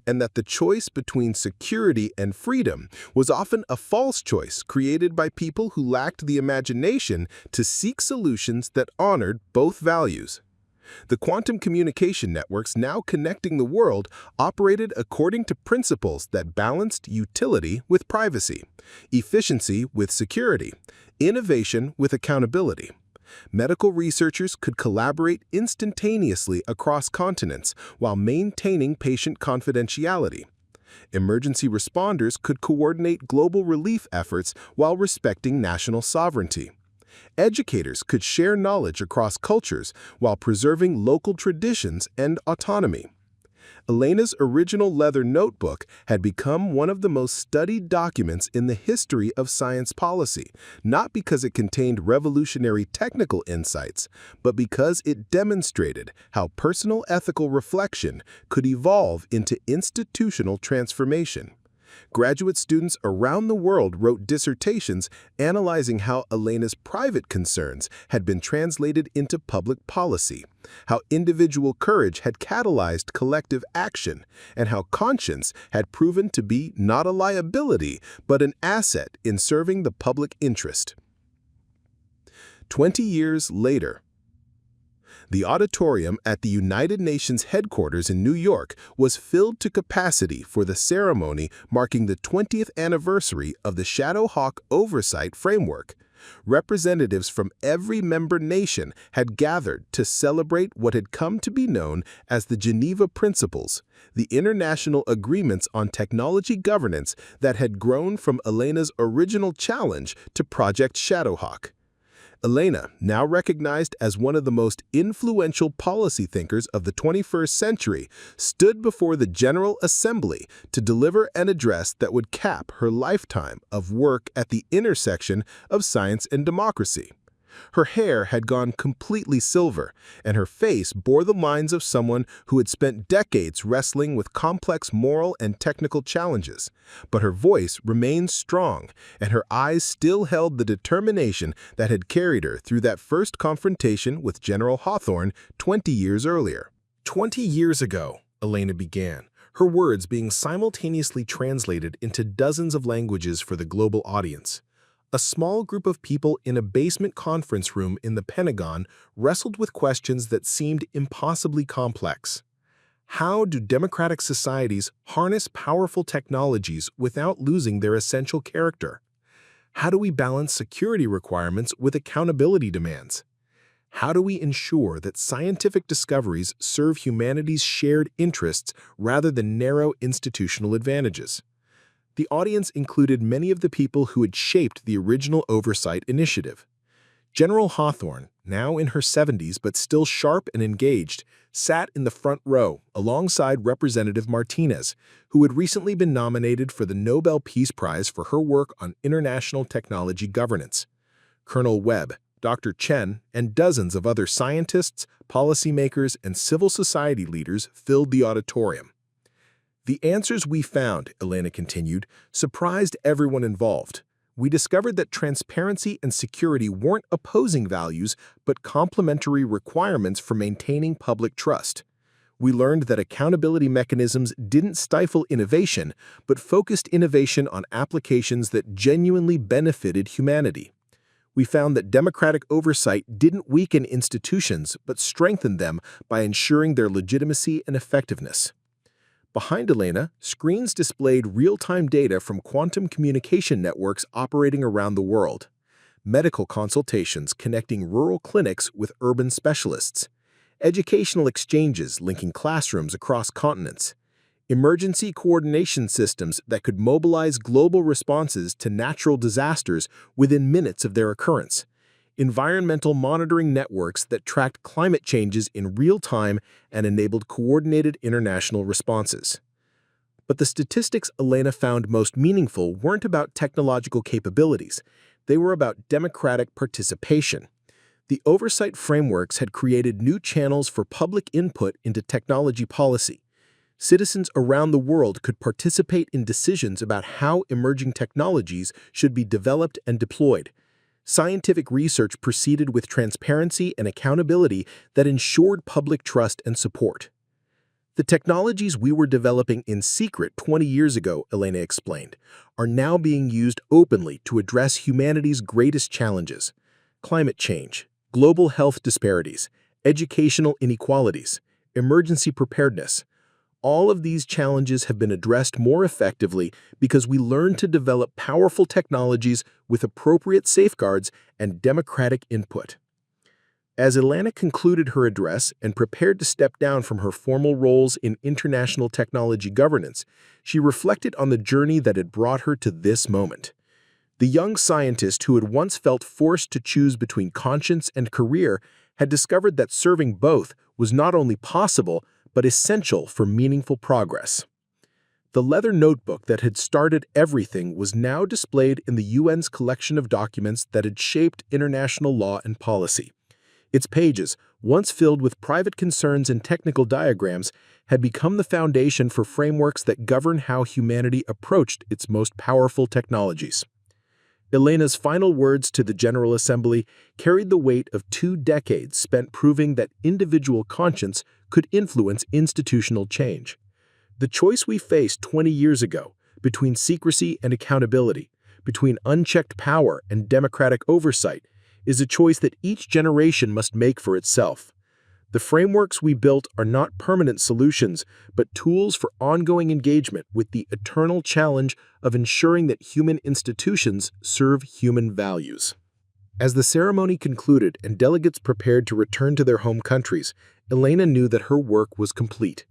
and that the choice between security and freedom was often a false choice created by people who lacked the imagination to seek solutions that honored both values. The quantum communication networks now connecting the world operated according to principles that balanced utility with privacy, efficiency with security, innovation with accountability. Medical researchers could collaborate instantaneously across continents while maintaining patient confidentiality. Emergency responders could coordinate global relief efforts while respecting national sovereignty. Educators could share knowledge across cultures while preserving local traditions and autonomy. Elena's original leather notebook had become one of the most studied documents in the history of science policy, not because it contained revolutionary technical insights, but because it demonstrated how personal ethical reflection could evolve into institutional transformation. Graduate students around the world wrote dissertations analyzing how Elena's private concerns had been translated into public policy, how individual courage had catalyzed collective action, and how conscience had proven to be not a liability, but an asset in serving the public interest. 20 years later, the auditorium at the United Nations headquarters in New York was filled to capacity for the ceremony marking the 20th anniversary of the Shadowhawk Oversight Framework. Representatives from every member nation had gathered to celebrate what had come to be known as the Geneva Principles, the international agreements on technology governance that had grown from Elena's original challenge to Project Shadowhawk. Elena, now recognized as one of the most influential policy thinkers of the 21st century, stood before the General Assembly to deliver an address that would cap her lifetime of work at the intersection of science and democracy. Her hair had gone completely silver, and her face bore the lines of someone who had spent decades wrestling with complex moral and technical challenges. But her voice remained strong, and her eyes still held the determination that had carried her through that first confrontation with General Hawthorne 20 years earlier. 20 years ago, Elena began, her words being simultaneously translated into dozens of languages for the global audience. A small group of people in a basement conference room in the Pentagon wrestled with questions that seemed impossibly complex. How do democratic societies harness powerful technologies without losing their essential character? How do we balance security requirements with accountability demands? How do we ensure that scientific discoveries serve humanity's shared interests rather than narrow institutional advantages? The audience included many of the people who had shaped the original oversight initiative. General Hawthorne, now in her 70s but still sharp and engaged, sat in the front row alongside Representative Martinez, who had recently been nominated for the Nobel Peace Prize for her work on international technology governance. Colonel Webb, Dr. Chen, and dozens of other scientists, policymakers, and civil society leaders filled the auditorium. The answers we found, Elena continued, surprised everyone involved. We discovered that transparency and security weren't opposing values, but complementary requirements for maintaining public trust. We learned that accountability mechanisms didn't stifle innovation, but focused innovation on applications that genuinely benefited humanity. We found that democratic oversight didn't weaken institutions, but strengthened them by ensuring their legitimacy and effectiveness. Behind Elena, screens displayed real-time data from quantum communication networks operating around the world, medical consultations connecting rural clinics with urban specialists, educational exchanges linking classrooms across continents, emergency coordination systems that could mobilize global responses to natural disasters within minutes of their occurrence, environmental monitoring networks that tracked climate changes in real time and enabled coordinated international responses. But the statistics Elena found most meaningful weren't about technological capabilities. They were about democratic participation. The oversight frameworks had created new channels for public input into technology policy. Citizens around the world could participate in decisions about how emerging technologies should be developed and deployed. Scientific research proceeded with transparency and accountability that ensured public trust and support. The technologies we were developing in secret 20 years ago, Elena explained, are now being used openly to address humanity's greatest challenges: climate change, global health disparities, educational inequalities, emergency preparedness. All of these challenges have been addressed more effectively because we learned to develop powerful technologies with appropriate safeguards and democratic input. As Elena concluded her address and prepared to step down from her formal roles in international technology governance, she reflected on the journey that had brought her to this moment. The young scientist who had once felt forced to choose between conscience and career had discovered that serving both was not only possible, but essential for meaningful progress. The leather notebook that had started everything was now displayed in the UN's collection of documents that had shaped international law and policy. Its pages, once filled with private concerns and technical diagrams, had become the foundation for frameworks that govern how humanity approached its most powerful technologies. Elena's final words to the General Assembly carried the weight of 2 decades spent proving that individual conscience could influence institutional change. The choice we faced 20 years ago, between secrecy and accountability, between unchecked power and democratic oversight, is a choice that each generation must make for itself. The frameworks we built are not permanent solutions, but tools for ongoing engagement with the eternal challenge of ensuring that human institutions serve human values. As the ceremony concluded and delegates prepared to return to their home countries, Elena knew that her work was complete.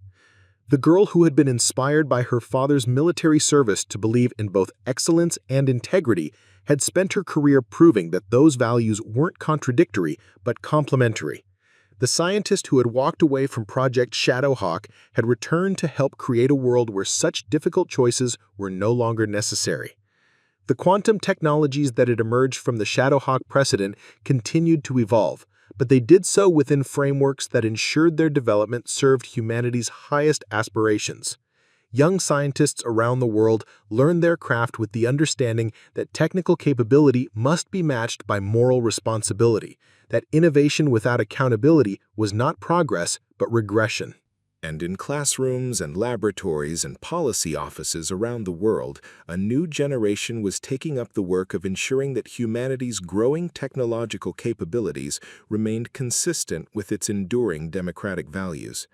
The girl who had been inspired by her father's military service to believe in both excellence and integrity had spent her career proving that those values weren't contradictory but complementary. The scientist who had walked away from Project Shadowhawk had returned to help create a world where such difficult choices were no longer necessary. The quantum technologies that had emerged from the Shadowhawk precedent continued to evolve, but they did so within frameworks that ensured their development served humanity's highest aspirations. Young scientists around the world learned their craft with the understanding that technical capability must be matched by moral responsibility, that innovation without accountability was not progress but regression. And in classrooms and laboratories and policy offices around the world, a new generation was taking up the work of ensuring that humanity's growing technological capabilities remained consistent with its enduring democratic values.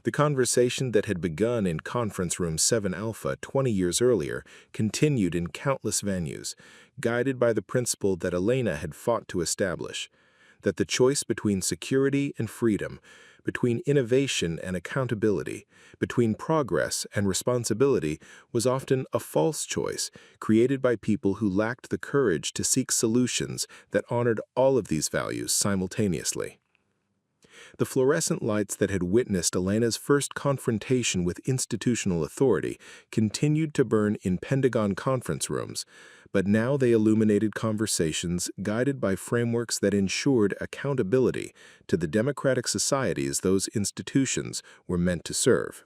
The conversation that had begun in Conference Room 7 Alpha 20 years earlier continued in countless venues, guided by the principle that Elena had fought to establish, that the choice between security and freedom, between innovation and accountability, between progress and responsibility was often a false choice created by people who lacked the courage to seek solutions that honored all of these values simultaneously. The fluorescent lights that had witnessed Elena's first confrontation with institutional authority continued to burn in Pentagon conference rooms, but now they illuminated conversations guided by frameworks that ensured accountability to the democratic societies those institutions were meant to serve.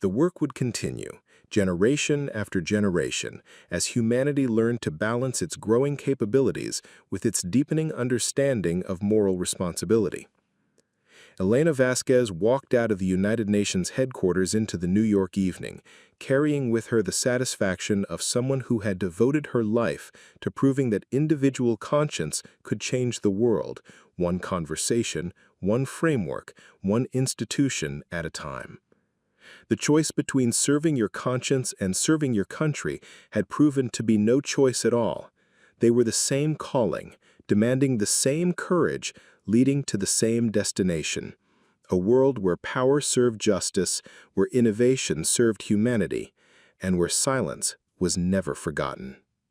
The work would continue, generation after generation, as humanity learned to balance its growing capabilities with its deepening understanding of moral responsibility. Elena Vasquez walked out of the United Nations headquarters into the New York evening, carrying with her the satisfaction of someone who had devoted her life to proving that individual conscience could change the world, one conversation, one framework, one institution at a time. The choice between serving your conscience and serving your country had proven to be no choice at all. They were the same calling, demanding the same courage, leading to the same destination, a world where power served justice, where innovation served humanity, and where silence was never forgotten.